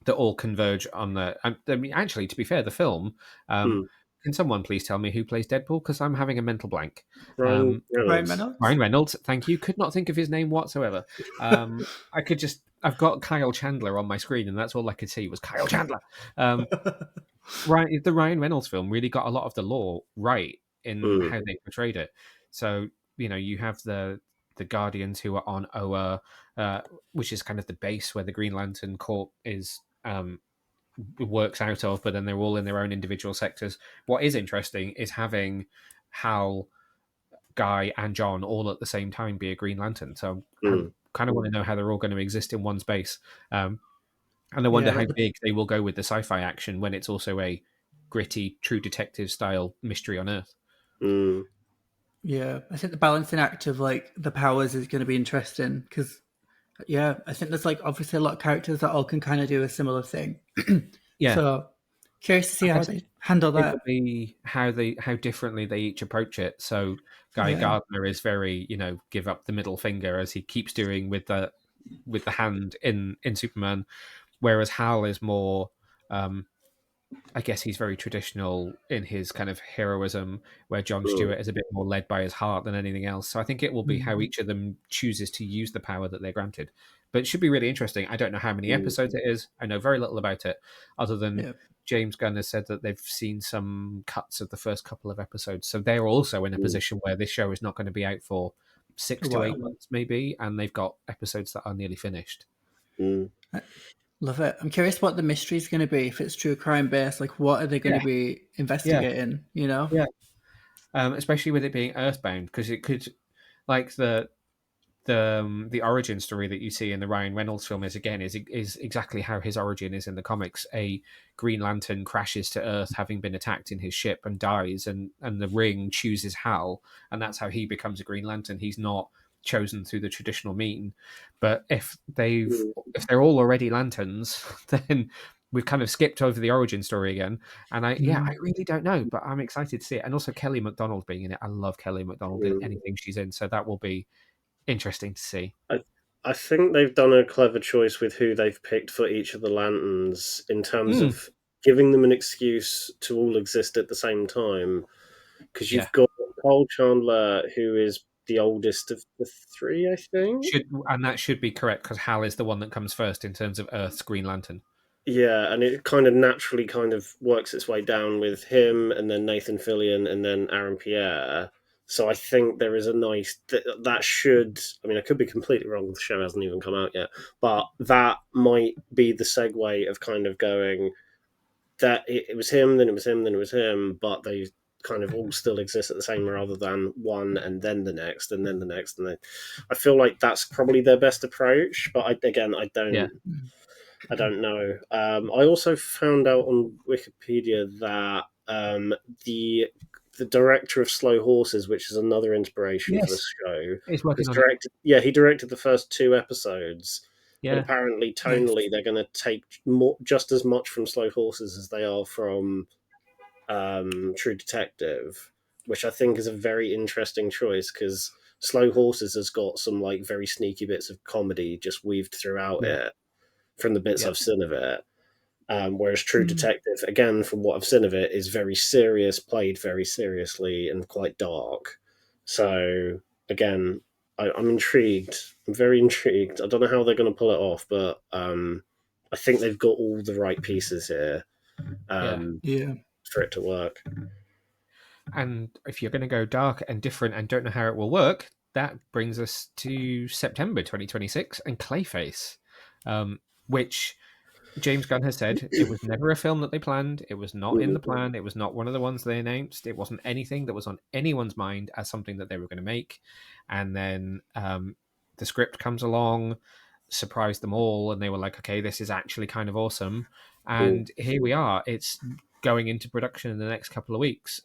that all converge on the. I mean, actually, to be fair, the film. mm. Can someone please tell me who plays Deadpool? Because I'm having a mental blank. Ryan Ryan Reynolds. Reynolds? Ryan Reynolds, thank you. Could not think of his name whatsoever. I could just. I've got Kyle Chandler on my screen, and that's all I could see was Kyle Chandler. The Ryan Reynolds film really got a lot of the lore right in Mm, how they portrayed it. So you have the Guardians who are on Oa, which is kind of the base where the Green Lantern Corps is works out of, but then they're all in their own individual sectors. What is interesting is having Hal, Guy, and John all at the same time be a Green Lantern. So I mm, kind of want to know how they're all going to exist in one space. And I wonder Yeah, how like the, big they will go with the sci-fi action when it's also a gritty, True Detective style mystery on Earth. mm, yeah. I think the balancing act of like the powers is going to be interesting because yeah, I think there's like obviously a lot of characters that all can kind of do a similar thing. Yeah, So curious to see I how guess they handle it will that. be how differently they each approach it. So Guy Yeah. Gardner is very give up the middle finger as he keeps doing with the hand in Superman, whereas Hal is more. I guess he's very traditional in his kind of heroism, where John mm, Stewart is a bit more led by his heart than anything else. So I think it will be how Mm. each of them chooses to use the power that they're granted. But it should be really interesting. I don't know how many mm, episodes it is. I know very little about it, other than Yeah. James Gunn has said that they've seen some cuts of the first couple of episodes. So they're also in a mm, position where this show is not going to be out for A 6 to 8 months, maybe, and they've got episodes that are nearly finished. mm. Love it. I'm curious what the mystery is going to be. If it's true crime based, like what are they going Yeah, to be yeah, investigating? You know? yeah. Especially with it being Earthbound, because it could, like the origin story that you see in the Ryan Reynolds film is exactly how his origin is in the comics. A Green Lantern crashes to Earth, having been attacked in his ship, and dies, and the Ring chooses Hal, and that's how he becomes a Green Lantern. He's not chosen through the traditional mean, but if Mm, they're all already lanterns, then we've kind of skipped over the origin story again. And I Mm. really don't know, but I'm excited to see it. And also Kelly MacDonald being in it. I love Kelly MacDonald in mm. anything she's in, so that will be interesting to see. I think they've done a clever choice with who they've picked for each of the lanterns in terms Mm, of giving them an excuse to all exist at the same time. Because yeah, you've got Cole Chandler, who is the oldest of the three, I think. that should be correct because Hal is the one that comes first in terms of Earth's Green Lantern. Yeah, and it kind of naturally kind of works its way down with him, and then Nathan Fillion, and then Aaron Pierre. So I think there is a nice that should. I mean, I could be completely wrong. The show hasn't even come out yet, but that might be the segue of kind of going that it was him, then it was him, then it was him, but they kind of all still exist at the same rather than one and then the next and then the next and then I feel like that's probably their best approach, but again Yeah, I don't know. I also found out on Wikipedia that the the director of Slow Horses, which is another inspiration for the yes, show, he's working has on it. directed. Yeah, he directed the first two episodes, but Yeah, apparently Nice. tonally they're going to take more, just as much from Slow Horses as they are from True Detective, which I think is a very interesting choice because Slow Horses has got some like very sneaky bits of comedy just weaved throughout it from the bits I've seen of it. Whereas True Detective, again, from what I've seen of it, is very serious, played very seriously and quite dark. So again, I'm intrigued. I'm very intrigued. I don't know how they're going to pull it off, but I think they've got all the right pieces here for it to work. And if you're going to go dark and different and don't know how it will work, that brings us to September 2026 and Clayface, which James Gunn has said it was never a film that they planned. It was not in the plan. It was not one of the ones they announced. It wasn't anything that was on anyone's mind as something that they were going to make. And then the script comes along, surprised them all, and they were like, okay, this is actually kind of awesome. And here we are. It's going into production in the next couple of weeks.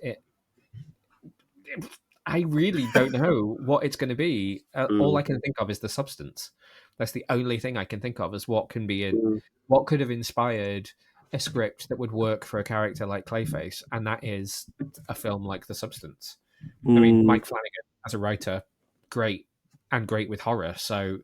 I really don't know what it's going to be. All I can think of is the substance. That's the only thing I can think of as what can be what could have inspired a script that would work for a character like Clayface, and that is a film like The Substance. I mean, Mike Flanagan as a writer, great with horror. So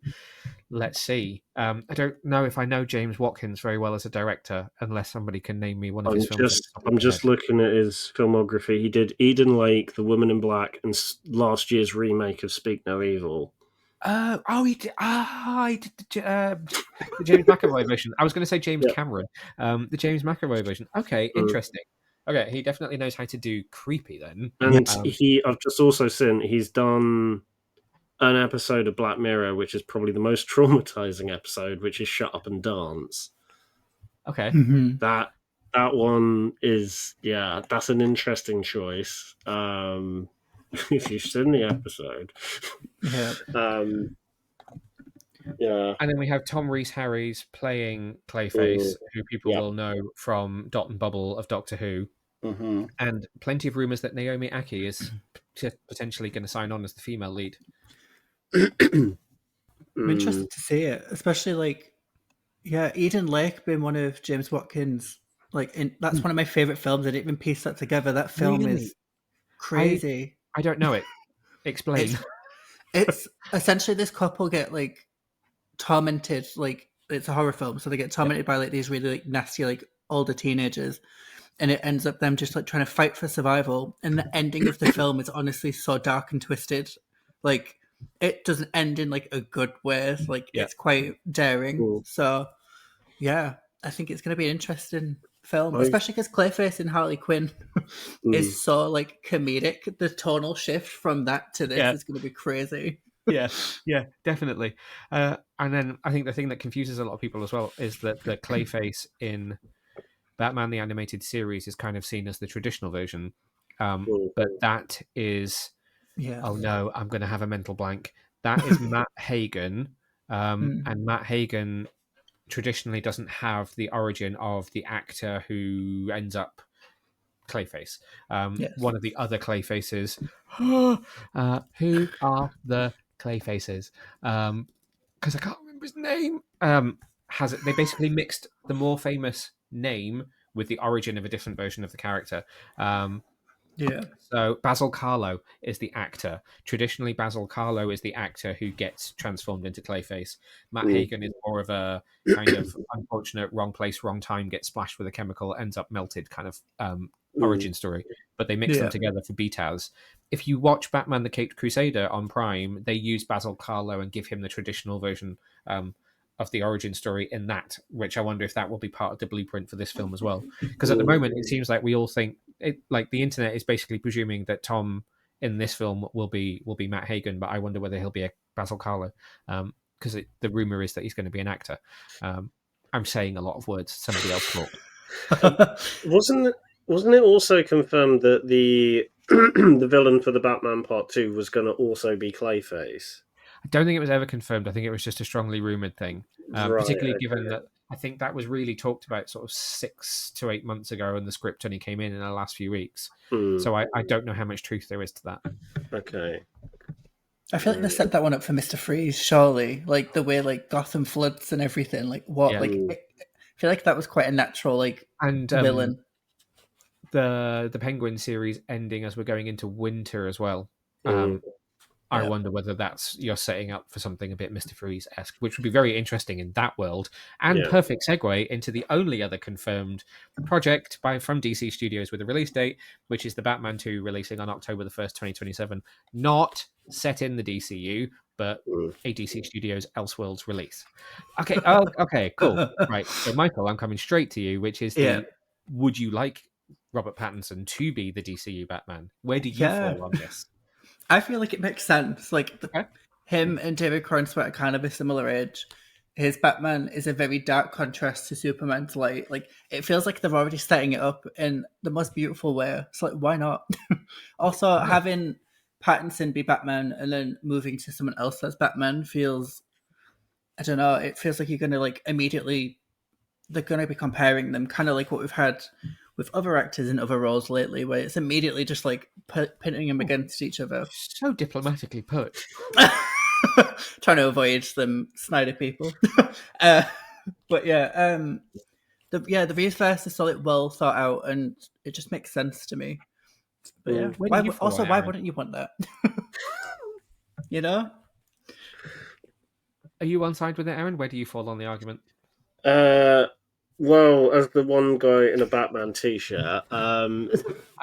let's see. I don't know if I know James Watkins very well as a director, unless somebody can name me one of his films. I'm just looking at his filmography. He did Eden Lake, The Woman in Black, and last year's remake of Speak No Evil. He did. He did the James McAvoy version. I was going to say James Cameron. The James McAvoy version. Okay, interesting. Okay, he definitely knows how to do creepy then. And I've just also seen he's done an episode of Black Mirror, which is probably the most traumatizing episode, which is Shut Up and Dance. Okay. That one is, that's an interesting choice. If you've seen the episode. And then we have Tom Rhys-Harris playing Clayface, who people will know from Dot and Bubble of Doctor Who. And plenty of rumours that Naomi Aki is potentially going to sign on as the female lead. I'm interested to see it, especially Eden Lake being one of James Watkins. That's one of my favourite films. I didn't even piece that together. That film is crazy. I don't know it. Explain. It's essentially this couple get tormented. It's a horror film, so they get tormented by these really nasty older teenagers, and it ends up them just trying to fight for survival. And the ending of the film is honestly so dark and twisted. It doesn't end in a good way. It's quite daring. So I think it's going to be an interesting film, especially because Clayface and Harley Quinn is so comedic. The tonal shift from that to this is going to be crazy. Yeah, definitely. And then I think the thing that confuses a lot of people as well is that the Clayface in Batman the Animated Series is kind of seen as the traditional version, but that is oh no, I'm going to have a mental blank. That is Matt Hagen, and Matt Hagen traditionally doesn't have the origin of the actor who ends up Clayface. One of the other Clayfaces. Who are the Clayfaces? Because I can't remember his name. They basically mixed the more famous name with the origin of a different version of the character. So Basil Karlo is the actor. Traditionally, Basil Karlo is the actor who gets transformed into Clayface. Matt Hagen is more of a kind of unfortunate, wrong place, wrong time, gets splashed with a chemical, ends up melted kind of origin story. But they mix them together for BTAS. If you watch Batman the Caped Crusader on Prime, they use Basil Karlo and give him the traditional version of the origin story in that, which I wonder if that will be part of the blueprint for this film as well. Because at the moment, it seems like we all think the internet is basically presuming that Tom in this film will be Matt Hagen, but I wonder whether he'll be a Basil Karlo, because the rumor is that he's going to be an actor. I'm saying a lot of words. Somebody else talk. Wasn't it also confirmed that the the villain for the Batman Part 2 was going to also be Clayface? I don't think it was ever confirmed. I think it was just a strongly rumored thing, particularly given that I think that was really talked about sort of 6 to 8 months ago, and the script only came in the last few weeks. So I don't know how much truth there is to that. Okay. I feel like they set that one up for Mr. Freeze, surely. The way Gotham floods and everything. I feel like that was quite a natural villain. The Penguin series ending as we're going into winter as well. I wonder whether that's you're setting up for something a bit Mr. Freeze-esque, which would be very interesting in that world, and perfect segue into the only other confirmed project from DC Studios with a release date, which is the Batman 2 releasing on October the 1st, 2027. Not set in the DCU, but a DC Studios Elseworlds release. Okay, okay, cool. Right, so Michael, I'm coming straight to you, which is would you like Robert Pattinson to be the DCU Batman? Where do you fall on this? I feel like it makes sense. Like him and David Corenswet are kind of a similar age. His Batman is a very dark contrast to Superman's light. Like it feels like they're already setting it up in the most beautiful way. So like, why not? Also, having Pattinson be Batman and then moving to someone else that's Batman feels, I don't know. It feels like you're gonna like immediately. They're gonna be comparing them, kind of like what we've had with other actors in other roles lately, where it's immediately just like pitting them against each other. So diplomatically put. Trying to avoid them Snyder people. But the Reverse is solid, well thought out, and it just makes sense to me. But why wouldn't you want that? You know? Are you on side with it, Aaron? Where do you fall on the argument? Well, as the one guy in a Batman t-shirt, I'm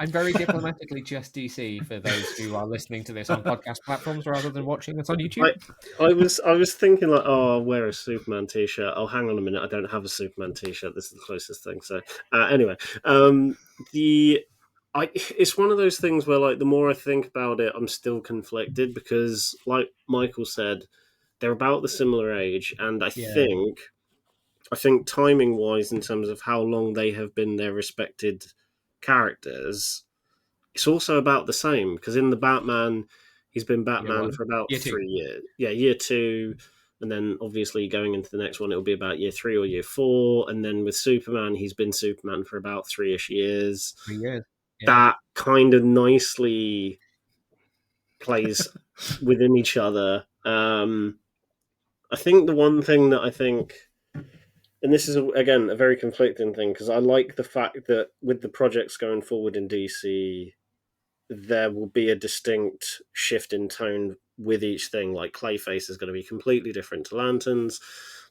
very diplomatically just DC for those who are listening to this on podcast platforms rather than watching us on YouTube. I was thinking like, oh, I'll wear a Superman t-shirt. Oh, hang on a minute, I don't have a Superman t-shirt. This is the closest thing. So anyway, it's one of those things where like the more I think about it, I'm still conflicted because, like Michael said, they're about the similar age, and I think timing wise, in terms of how long they have been their respected characters, it's also about the same because in the Batman, he's been Batman for about 3 years. Yeah, year 2. And then obviously going into the next one, it'll be about year 3 or year 4. And then with Superman, he's been Superman for about 3-ish years. 3 years. Yeah. That kind of nicely plays within each other. I think the one thing that I think, and this is, again, a very conflicting thing, because I like the fact that with the projects going forward in DC, there will be a distinct shift in tone with each thing. Like Clayface is going to be completely different to Lanterns.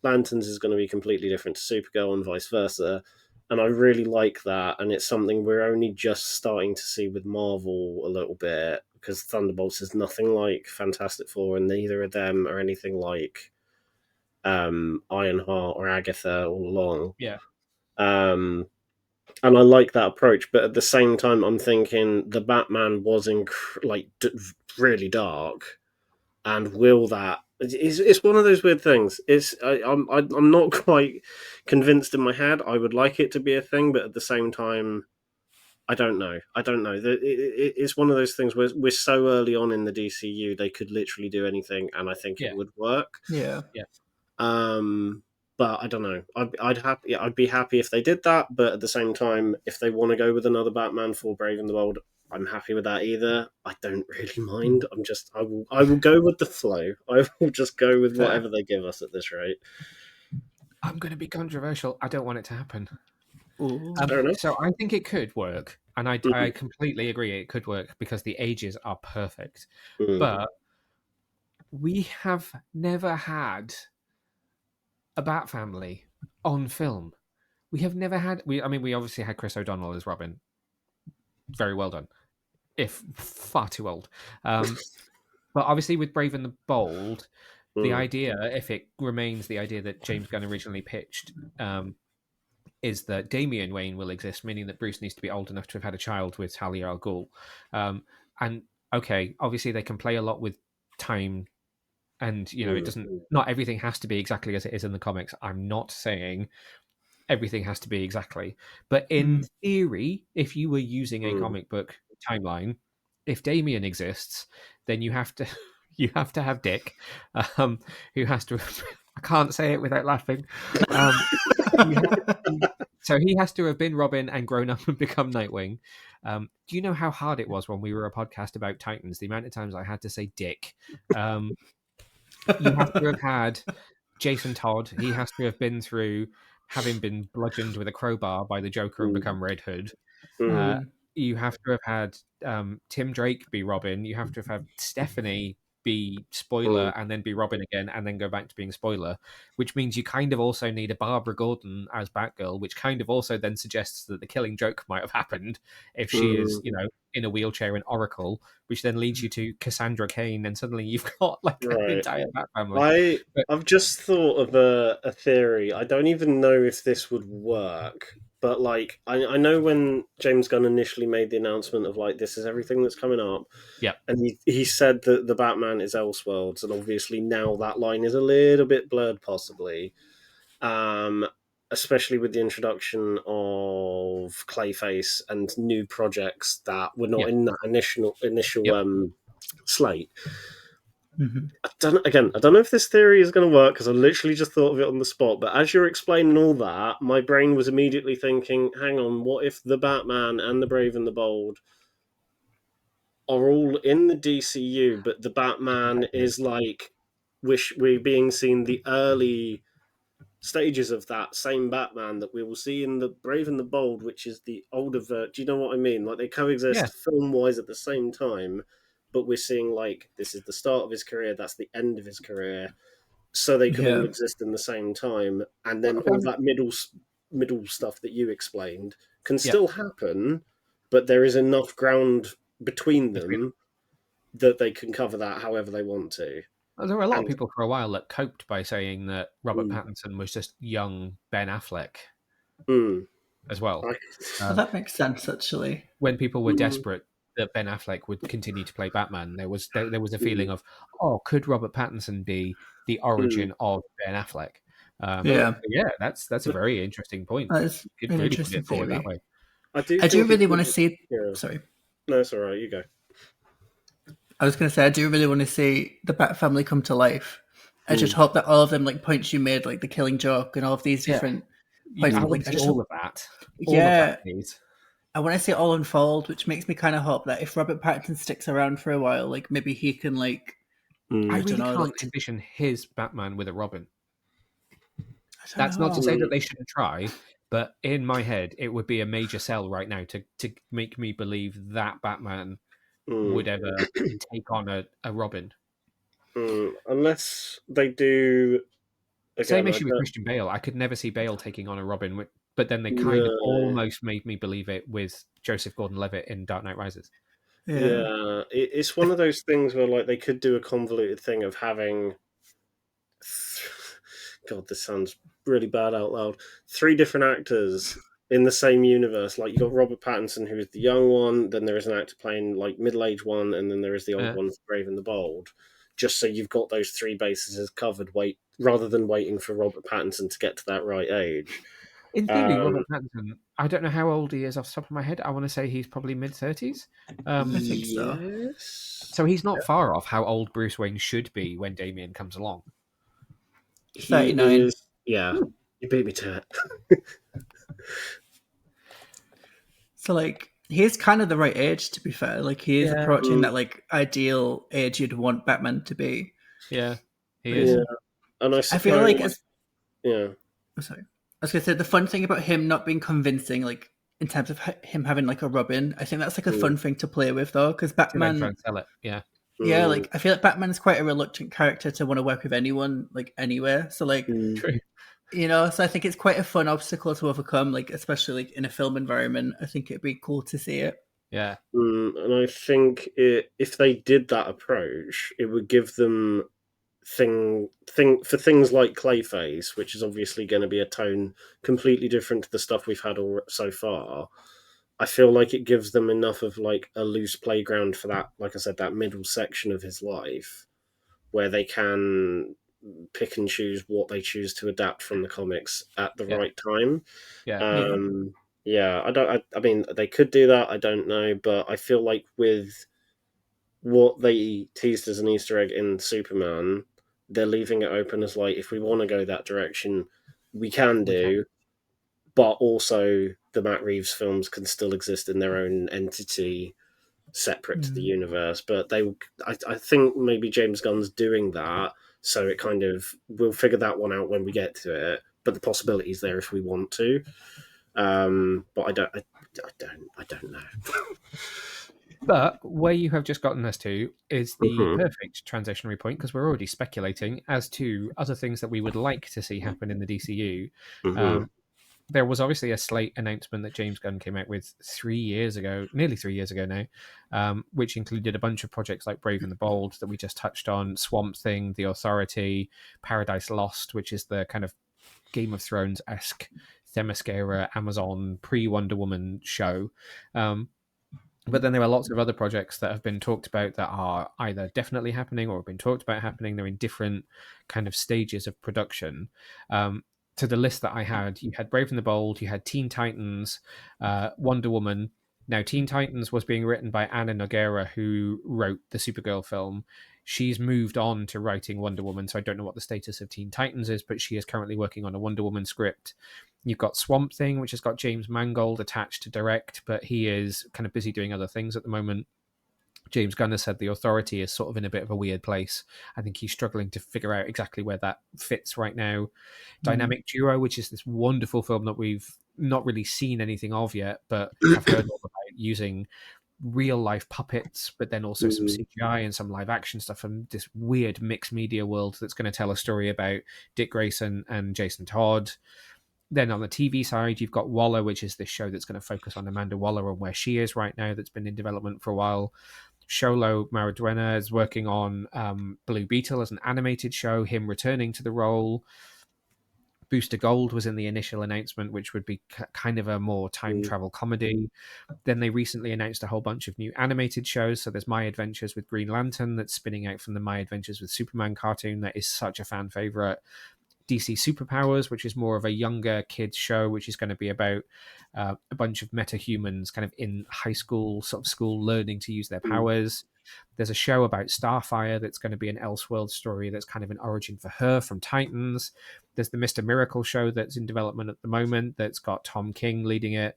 Lanterns is going to be completely different to Supergirl and vice versa. And I really like that. And it's something we're only just starting to see with Marvel a little bit, because Thunderbolts is nothing like Fantastic Four, and neither of them are anything like Ironheart or Agatha all along. Yeah. And I like that approach, but at the same time, I'm thinking the Batman was really dark, and will that? It's one of those weird things. I'm not quite convinced in my head. I would like it to be a thing, but at the same time, I don't know. It's one of those things where we're so early on in the DCU, they could literally do anything, and I think it would work. Yeah. But I don't know. I'd be happy if they did that. But at the same time, if they want to go with another Batman for Brave and the Bold, I'm happy with that either. I don't really mind. I will go with the flow. I will just go with whatever they give us at this rate. I'm going to be controversial. I don't want it to happen. So I think it could work, and I completely agree it could work because the ages are perfect. But we have never had a Bat family on film. We have never had. We obviously had Chris O'Donnell as Robin. Very well done, if far too old. But obviously with Brave and the Bold, the idea, if it remains the idea that James Gunn originally pitched, is that Damian Wayne will exist, meaning that Bruce needs to be old enough to have had a child with Talia al Ghul. And okay, obviously they can play a lot with time. And, it doesn't, not everything has to be exactly as it is in the comics. I'm not saying everything has to be exactly. But in theory, if you were using a comic book timeline, if Damien exists, then you have to have Dick, who has to, I can't say it without laughing. So he has to have been Robin and grown up and become Nightwing. Do you know how hard it was when we were a podcast about Titans? The amount of times I had to say Dick. You have to have had Jason Todd. He has to have been through having been bludgeoned with a crowbar by the Joker and become Red Hood. You have to have had Tim Drake be Robin. You have to have had Stephanie be spoiler and then be Robin again and then go back to being spoiler, which means you kind of also need a Barbara Gordon as Batgirl, which kind of also then suggests that the Killing Joke might have happened if she is, you know, in a wheelchair in Oracle, which then leads you to Cassandra Cain, and suddenly you've got like an entire Bat family. I've just thought of a theory. I don't even know if this would work, but like I know when James Gunn initially made the announcement of like this is everything that's coming up, yeah, and he said that the Batman is Elseworlds, and obviously now that line is a little bit blurred, possibly, especially with the introduction of Clayface and new projects that were not in that initial slate. Mm-hmm. I don't know if this theory is going to work because I literally just thought of it on the spot. But as you're explaining all that, my brain was immediately thinking, hang on, what if the Batman and the Brave and the Bold are all in the DCU, but the Batman is like, we're being seen the early stages of that same Batman that we will see in the Brave and the Bold, which is the older version. Do you know what I mean? Like they coexist film-wise at the same time, but we're seeing like this is the start of his career, that's the end of his career, so they can all exist in the same time, and then all that middle stuff that you explained can still happen, but there is enough ground between them that they can cover that however they want to. There were a lot of people for a while that coped by saying that Robert Pattinson was just young Ben Affleck as well. Well, that makes sense, actually. When people were desperate that Ben Affleck would continue to play Batman, there was a feeling of, oh, could Robert Pattinson be the origin of Ben Affleck? That's a very interesting point. That is an really interesting put it forward that way. I do really want to see. Sorry, no, it's all right. You go. I was going to say I do really want to see the Bat family come to life. I just hope that all of them, like points you made, like the Killing Joke and all of these different points. Like, all of that. I want to see it all unfold, which makes me kind of hope that if Robert Pattinson sticks around for a while, like maybe he can like. I really can't envision his Batman with a Robin. That's not to say that they shouldn't try, but in my head, it would be a major sell right now to make me believe that Batman would ever take on a Robin. Unless they do. Again, same issue with Christian Bale. I could never see Bale taking on a Robin, but then they kind of almost made me believe it with Joseph Gordon-Levitt in Dark Knight Rises. Yeah, it's one of those things where like they could do a convoluted thing of having. God, this sounds really bad out loud. 3 different actors in the same universe. Like you got Robert Pattinson, who is the young one, then there is an actor playing like middle-aged one, and then there is the old one, Brave and the Bold. Just so you've got those 3 bases covered, rather than waiting for Robert Pattinson to get to that right age. In theory, Robert Pattinson, I don't know how old he is off the top of my head. I want to say he's probably mid-30s. I think so. Yes. So he's not far off how old Bruce Wayne should be when Damian comes along. 39. Yeah, you beat me to it. So, like, he's kind of the right age, to be fair. Like, he is approaching that, like, ideal age you'd want Batman to be. Yeah, he is. Yeah. And I feel like... Sorry. I was going to say, the fun thing about him not being convincing, like, in terms of him having, like, a Robin, I think that's, like, a fun thing to play with, though, because Batman... Try and sell it, Yeah, like, I feel like Batman's quite a reluctant character to want to work with anyone, like, anywhere. So, like... True. You know, so I think it's quite a fun obstacle to overcome, like, especially, like, in a film environment. I think it'd be cool to see it. Yeah. And I think if they did that approach, it would give them... for things like Clayface, which is obviously going to be a tone completely different to the stuff we've had so far. I feel like it gives them enough of like a loose playground for that, like I said, that middle section of his life, where they can pick and choose what they choose to adapt from the comics at the right time. I mean, they could do that. I don't know, but I feel like with what they teased as an Easter egg in Superman, they're leaving it open as like, if we want to go that direction, we can do, but also the Matt Reeves films can still exist in their own entity, separate to the universe. But I think maybe James Gunn's doing that, so it kind of, we'll figure that one out when we get to it. But the possibility's there if we want to. But I don't know. But where you have just gotten us to is the Mm-hmm. perfect transitionary point, because we're already speculating as to other things that we would like to see happen in the DCU. Mm-hmm. Um, there was obviously a slate announcement that James Gunn came out with 3 years ago, nearly 3 years ago now, which included a bunch of projects like Brave and the Bold that we just touched on, Swamp Thing, The Authority, Paradise Lost, which is the kind of Game of Thrones esque Themyscira Amazon pre Wonder Woman show. But then there are lots of other projects that have been talked about that are either definitely happening or have been talked about happening. They're in different kind of stages of production. To the list that I had, you had Brave and the Bold, you had Teen Titans, Wonder Woman. Now, Teen Titans was being written by Anna Nogueira, who wrote the Supergirl film. She's moved on to writing Wonder Woman, so I don't know what the status of Teen Titans is, but she is currently working on a Wonder Woman script. You've got Swamp Thing, which has got James Mangold attached to direct, but he is kind of busy doing other things at the moment. James Gunn has said The Authority is sort of in a bit of a weird place. I think he's struggling to figure out exactly where that fits right now. Dynamic Duo, which is this wonderful film that we've not really seen anything of yet, but have heard all about, using real life puppets, but then also some Mm-hmm. CGI and some live action stuff from this weird mixed media world that's going to tell a story about Dick Grayson and Jason Todd. Then on the TV side, you've got Waller, which is this show that's going to focus on Amanda Waller and where she is right now, that's been in development for a while. Sholo Mariduena is working on Blue Beetle as an animated show, him returning to the role. Booster Gold was in the initial announcement, which would be kind of a more time travel comedy. Then they recently announced a whole bunch of new animated shows. So there's My Adventures with Green Lantern that's spinning out from the My Adventures with Superman cartoon that is such a fan favorite. DC Superpowers, which is more of a younger kids show, which is going to be about a bunch of metahumans kind of in high school, sort of school, learning to use their powers. There's a show about Starfire that's going to be an Elseworld story that's kind of an origin for her from Titans. There's the Mr. Miracle show that's in development at the moment that's got Tom King leading it.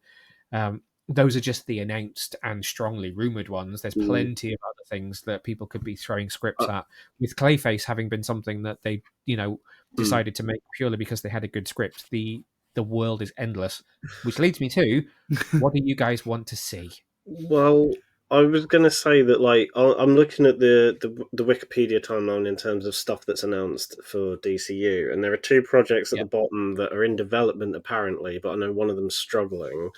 Those are just the announced and strongly rumored ones. There's plenty of other things that people could be throwing scripts at, with Clayface having been something that they, decided to make purely because they had a good script. The world is endless, which leads me to, what do you guys want to see? Well, I was going to say that, like, I'm looking at the Wikipedia timeline in terms of stuff that's announced for DCU, and there are two projects at the bottom that are in development apparently, but I know one of them's struggling.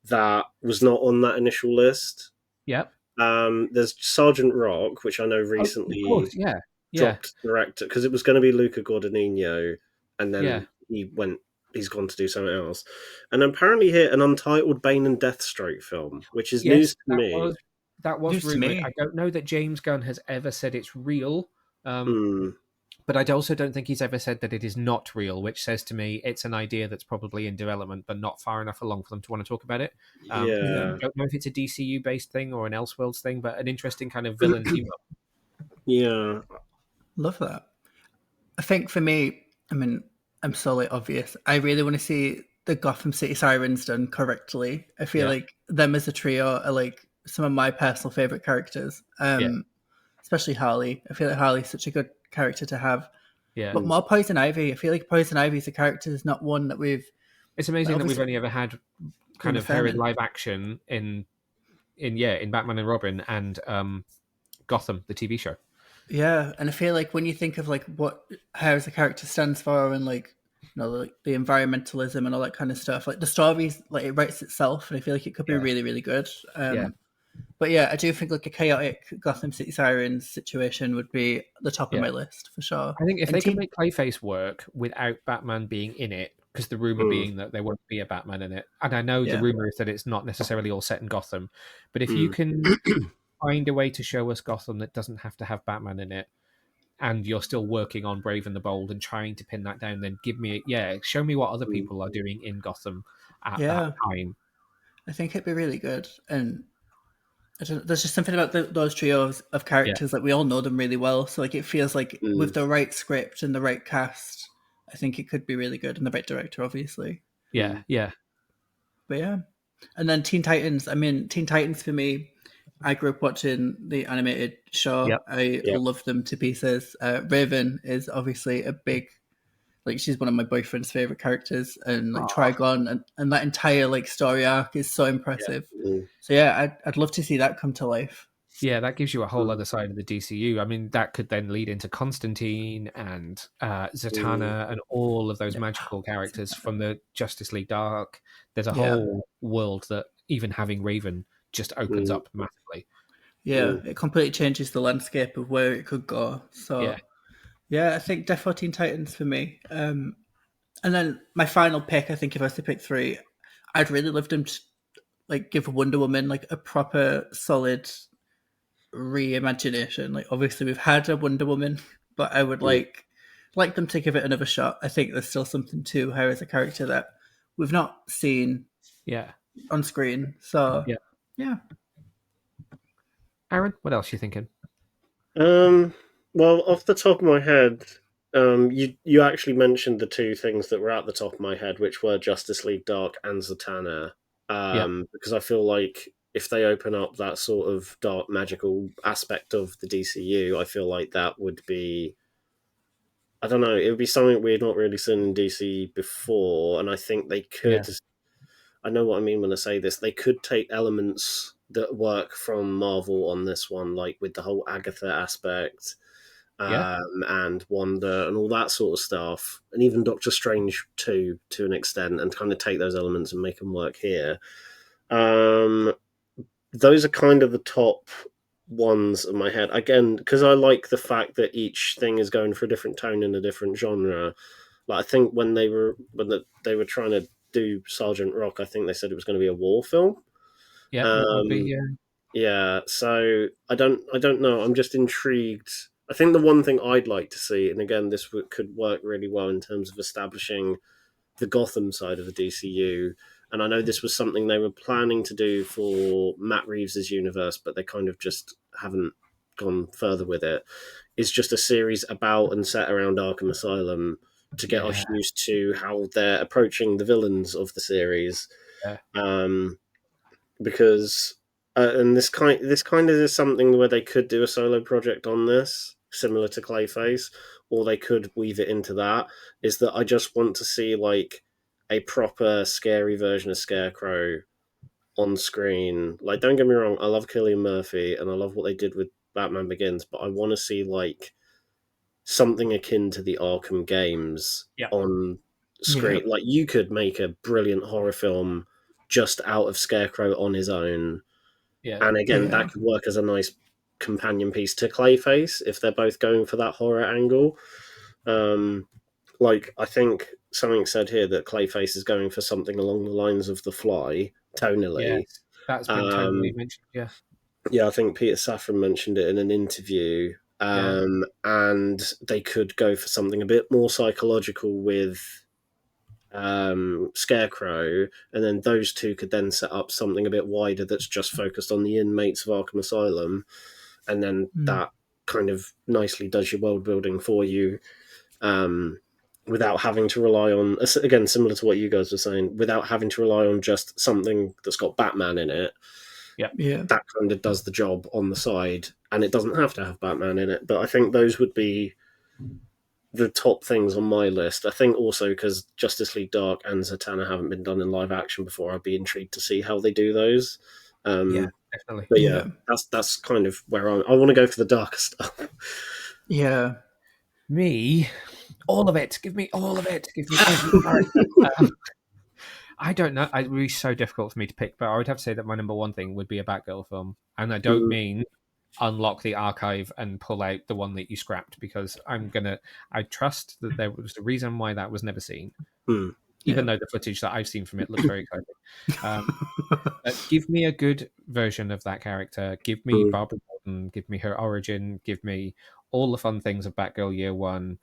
That was not on that initial list. Yep. There's Sergeant Rock, which I know recently of course, yeah. dropped director because it was going to be Luca Guadagnino, and then he's gone to do something else. And apparently hit an untitled Bane and Deathstroke film, which is news to me. That was rumored. I don't know that James Gunn has ever said it's real. But I also don't think he's ever said that it is not real, which says to me it's an idea that's probably in development, but not far enough along for them to want to talk about it. I don't know if it's a DCU based thing or an Elseworlds thing, but an interesting kind of villain team up. Yeah. Love that. I think for me, I mean, I'm solely obvious. I really want to see the Gotham City Sirens done correctly. I feel like them as a trio are like some of my personal favorite characters. Especially Harley. I feel like Harley's such a good character to have. Yeah. But more Poison Ivy. I feel like Poison Ivy's a character is not one that we've... It's amazing that we've only ever had kind of her in live action in Batman and Robin and Gotham, the TV show. Yeah, and I feel like when you think of like what her as a character stands for and like, like the environmentalism and all that kind of stuff, like the story's like it writes itself, and I feel like it could be really, really good. But yeah, I do think like a chaotic Gotham City Sirens situation would be the top of my list for sure. I think if they can make Clayface work without Batman being in it, because the rumor being that there won't be a Batman in it, and I know the rumor is that it's not necessarily all set in Gotham, but if you can find a way to show us Gotham that doesn't have to have Batman in it, and you're still working on Brave and the Bold and trying to pin that down, then show me what other people are doing in Gotham at that time. I think it'd be really good, and there's just something about those trios of characters that we all know them really well. So like it feels like with the right script and the right cast, I think it could be really good, and the right director, obviously. Yeah. But yeah, and then Teen Titans. I mean, Teen Titans for me, I grew up watching the animated show. I love them to pieces. Raven is obviously a big Like, she's one of my boyfriend's favorite characters, and like Trigon and that entire like story arc is so impressive. So yeah, I'd love to see that come to life. Yeah, that gives you a whole other side of the DCU. I mean, that could then lead into Constantine and Zatanna and all of those magical characters from the Justice League Dark. There's a whole world that even having Raven just opens up massively. Yeah, it completely changes the landscape of where it could go. So yeah, I think Death 14 Titans for me. And then my final pick, I think if I was to pick 3, I'd really love them to like give Wonder Woman like a proper solid reimagination. Like, obviously we've had a Wonder Woman, but I would like them to give it another shot. I think there's still something to her as a character that we've not seen on screen. So yeah. Aaron, what else are you thinking? Well, off the top of my head, you actually mentioned the 2 things that were at the top of my head, which were Justice League Dark and Zatanna. Because I feel like if they open up that sort of dark magical aspect of the DCU, I feel like that would be, I don't know, it would be something we've not really seen in DC before, and I think they could. I know what I mean when I say this. They could take elements that work from Marvel on this one, like with the whole Agatha aspect, and Wanda and all that sort of stuff, and even Doctor Strange too, to an extent, and kind of take those elements and make them work here. Those are kind of the top ones in my head. Again, because I like the fact that each thing is going for a different tone in a different genre. Like, I think when they were trying to do Sergeant Rock, I think they said it was going to be a war film. Yeah, it would be. Yeah, so I don't know. I'm just intrigued. I think the one thing I'd like to see, and again, this could work really well in terms of establishing the Gotham side of the DCU. And I know this was something they were planning to do for Matt Reeves' universe, but they kind of just haven't gone further with it. It's just a series about and set around Arkham Asylum to get us used to how they're approaching the villains of the series. Because and this kind of is something where they could do a solo project on this, similar to Clayface, or they could weave it into that. Is that I just want to see like a proper scary version of Scarecrow on screen. Like, don't get me wrong, I love Cillian Murphy and I love what they did with Batman Begins, but I want to see like something akin to the Arkham games on screen. Like, you could make a brilliant horror film just out of Scarecrow on his own. And again, that could work as a nice companion piece to Clayface if they're both going for that horror angle. Like, I think something said here that Clayface is going for something along the lines of The Fly, tonally. Yes, that's been tonally mentioned, Yeah, I think Peter Safran mentioned it in an interview. And they could go for something a bit more psychological with Scarecrow, and then those two could then set up something a bit wider that's just focused on the inmates of Arkham Asylum, and then that kind of nicely does your world building for you, without having to rely on, again, similar to what you guys were saying, without having to rely on just something that's got Batman in it. That kind of does the job on the side, and it doesn't have to have Batman in it. But I think those would be the top things on my list. I think also because Justice League Dark and Zatanna haven't been done in live action before, I'd be intrigued to see how they do those. Definitely. But that's kind of where I want to go for the darker stuff. Me, all of it. Give me all of it. Give me every I don't know. It would be so difficult for me to pick, but I would have to say that my number one thing would be a Batgirl film. And I don't mean unlock the archive and pull out the one that you scrapped, because I trust that there was a reason why that was never seen. Even though the footage that I've seen from it looks very exciting. But give me a good version of that character. Give me Barbara Gordon. Give me her origin. Give me all the fun things of Batgirl Year One.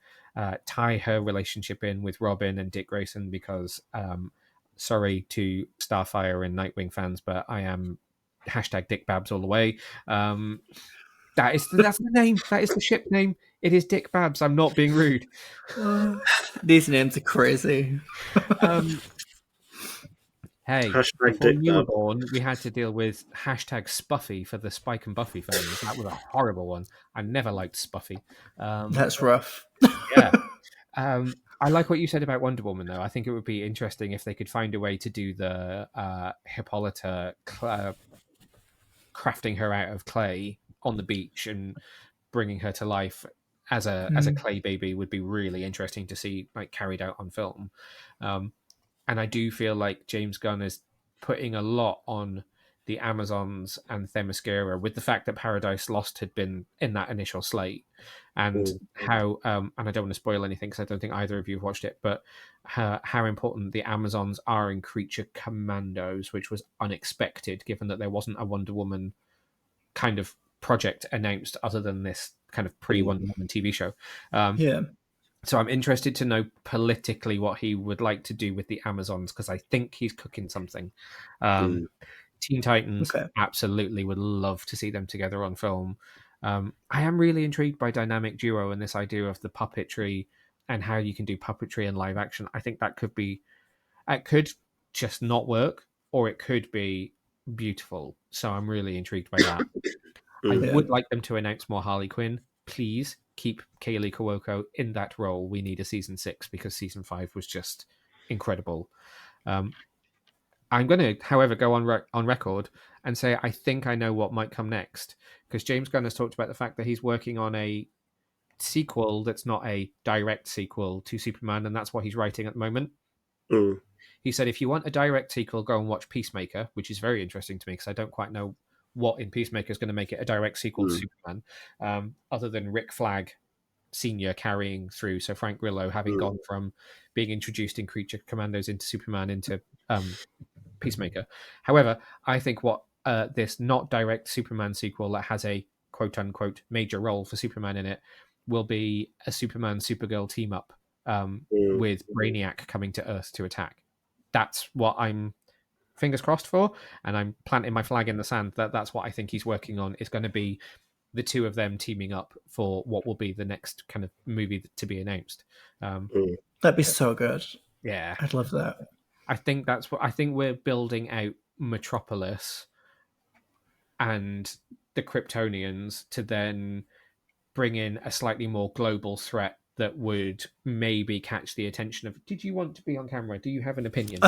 Tie her relationship in with Robin and Dick Grayson, because sorry to Starfire and Nightwing fans, but I am #Dick Babs all the way. That's the name. That is the ship name. It is Dick Babs. I'm not being rude. These names are crazy. Hey, before you were born, we had to deal with #Spuffy for the Spike and Buffy films. That was a horrible one. I never liked Spuffy. That's rough. Yeah. I like what you said about Wonder Woman, though. I think it would be interesting if they could find a way to do the Hippolyta crafting her out of clay on the beach and bringing her to life as a clay baby would be really interesting to see, like, carried out on film. And I do feel like James Gunn is putting a lot on the Amazons and Themyscira, with the fact that Paradise Lost had been in that initial slate, and how and I don't want to spoil anything because I don't think either of you have watched it, but how important the Amazons are in Creature Commandos, which was unexpected given that there wasn't a Wonder Woman kind of project announced other than this kind of pre-Wonder Woman TV show. So I'm interested to know politically what he would like to do with the Amazons, because I think he's cooking something. Teen Titans, absolutely would love to see them together on film. I am really intrigued by Dynamic Duo and this idea of the puppetry and how you can do puppetry and live action. I think that it could just not work, or it could be beautiful. So I'm really intrigued by that. I would like them to announce more Harley Quinn. Please keep Kaylee Cuoco in that role. We need a season 6 because season 5 was just incredible. I'm going to, however, go on record and say I think I know what might come next, because James Gunn has talked about the fact that he's working on a sequel that's not a direct sequel to Superman, and that's what he's writing at the moment. He said, if you want a direct sequel, go and watch Peacemaker, which is very interesting to me because I don't quite know what in Peacemaker is going to make it a direct sequel to Superman, other than Rick Flag Senior carrying through. So Frank Grillo having gone from being introduced in Creature Commandos into Superman into Peacemaker. However, I think what this not direct Superman sequel that has a quote unquote major role for Superman in it will be a Superman Supergirl team up with Brainiac coming to Earth to attack. That's what I'm fingers crossed for, and I'm planting my flag in the sand that that's what I think he's working on. Is going to be the two of them teaming up for what will be the next kind of movie to be announced. That'd be so good. Yeah, I'd love that. I think we're building out Metropolis and the Kryptonians to then bring in a slightly more global threat that would maybe catch the attention of. Did you want to be on camera? Do you have an opinion?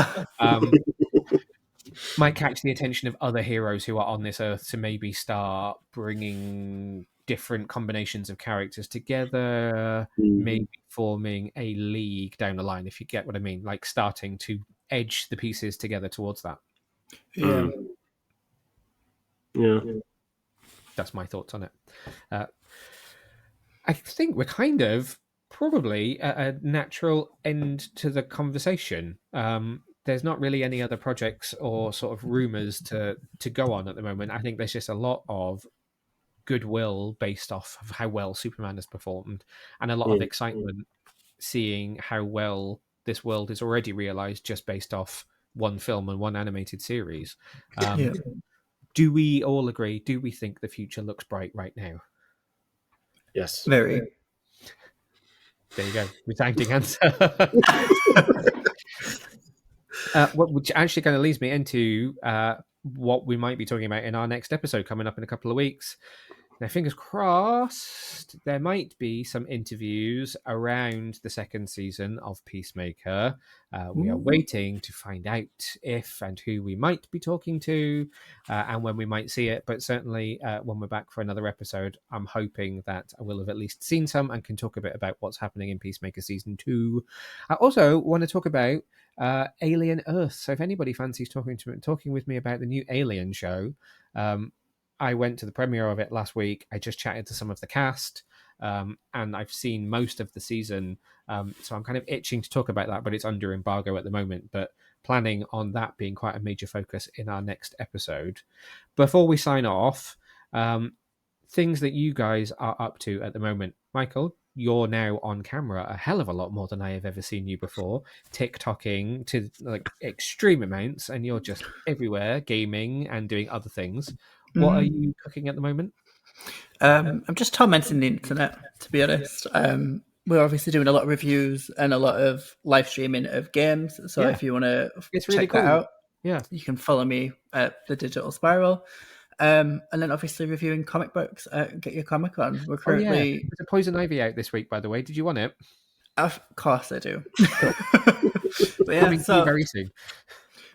Might catch the attention of other heroes who are on this earth to maybe start bringing different combinations of characters together, maybe forming a league down the line, if you get what I mean, like starting to edge the pieces together towards that. Yeah. That's my thoughts on it. I think we're kind of probably at a natural end to the conversation. There's not really any other projects or sort of rumors to go on at the moment. I think there's just a lot of goodwill based off of how well Superman has performed, and a lot of excitement seeing how well this world is already realized just based off one film and one animated series. Do we all agree? Do we think the future looks bright right now? Yes. Very. There you go. Resounding answer. Which actually kind of leads me into what we might be talking about in our next episode coming up in a couple of weeks. Now, fingers crossed, there might be some interviews around the second season of Peacemaker. We are waiting to find out if and who we might be talking to and when we might see it. But certainly when we're back for another episode, I'm hoping that I will have at least seen some and can talk a bit about what's happening in Peacemaker Season 2. I also want to talk about Alien Earth. So if anybody fancies talking with me about the new Alien show, I went to the premiere of it last week. I just chatted to some of the cast, and I've seen most of the season. So I'm kind of itching to talk about that, but it's under embargo at the moment. But planning on that being quite a major focus in our next episode. Before we sign off, things that you guys are up to at the moment. Michael, you're now on camera a hell of a lot more than I have ever seen you before, TikToking to like extreme amounts, and you're just everywhere, gaming and doing other things. What are you cooking at the moment? I'm just tormenting the internet, to be honest. We're obviously doing a lot of reviews and a lot of live streaming of games. So if you want to check that out, you can follow me at The Digital Spiral. And then obviously reviewing comic books at Get Your Comic On. We're currently... There's a Poison Ivy out this week, by the way. Did you want it? Of course I do. Cool. But yeah, Coming to you very soon.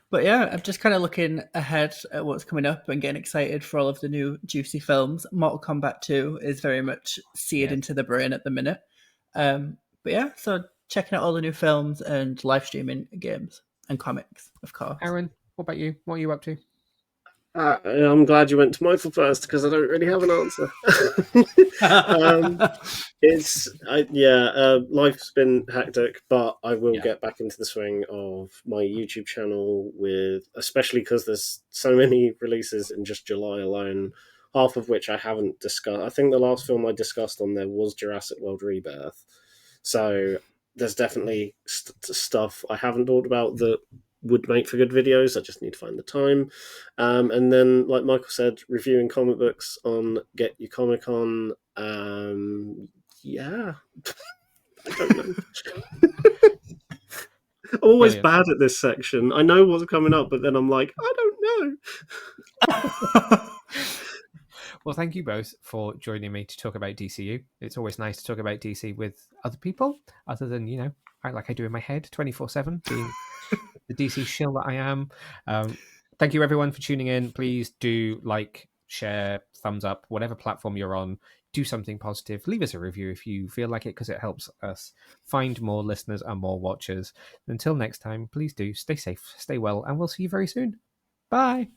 But yeah, I'm just kind of looking ahead at what's coming up and getting excited for all of the new juicy films. Mortal Kombat 2 is very much seared into the brain at the minute. But yeah, so checking out all the new films and live streaming games and comics, of course. Aaron, what about you? What are you up to? I'm glad you went to Michael first because I don't really have an answer. Life's been hectic, but I will get back into the swing of my YouTube channel especially because there's so many releases in just July alone, half of which I haven't discussed. I think the last film I discussed on there was Jurassic World Rebirth. So there's definitely stuff I haven't talked about that would make for good videos. I just need to find the time. And then, like Michael said, reviewing comic books on Get Your Comic On. Yeah. I don't know. I'm always bad at this section. I know what's coming up, but then I'm like, I don't know. Well, thank you both for joining me to talk about DCU. It's always nice to talk about DC with other people, other than, like I do in my head 24/7, being the DC shill that I am. Thank you, everyone, for tuning in. Please do like, share, thumbs up, whatever platform you're on. Do something positive. Leave us a review if you feel like it, because it helps us find more listeners and more watchers. Until next time, please do stay safe, stay well, and we'll see you very soon. Bye.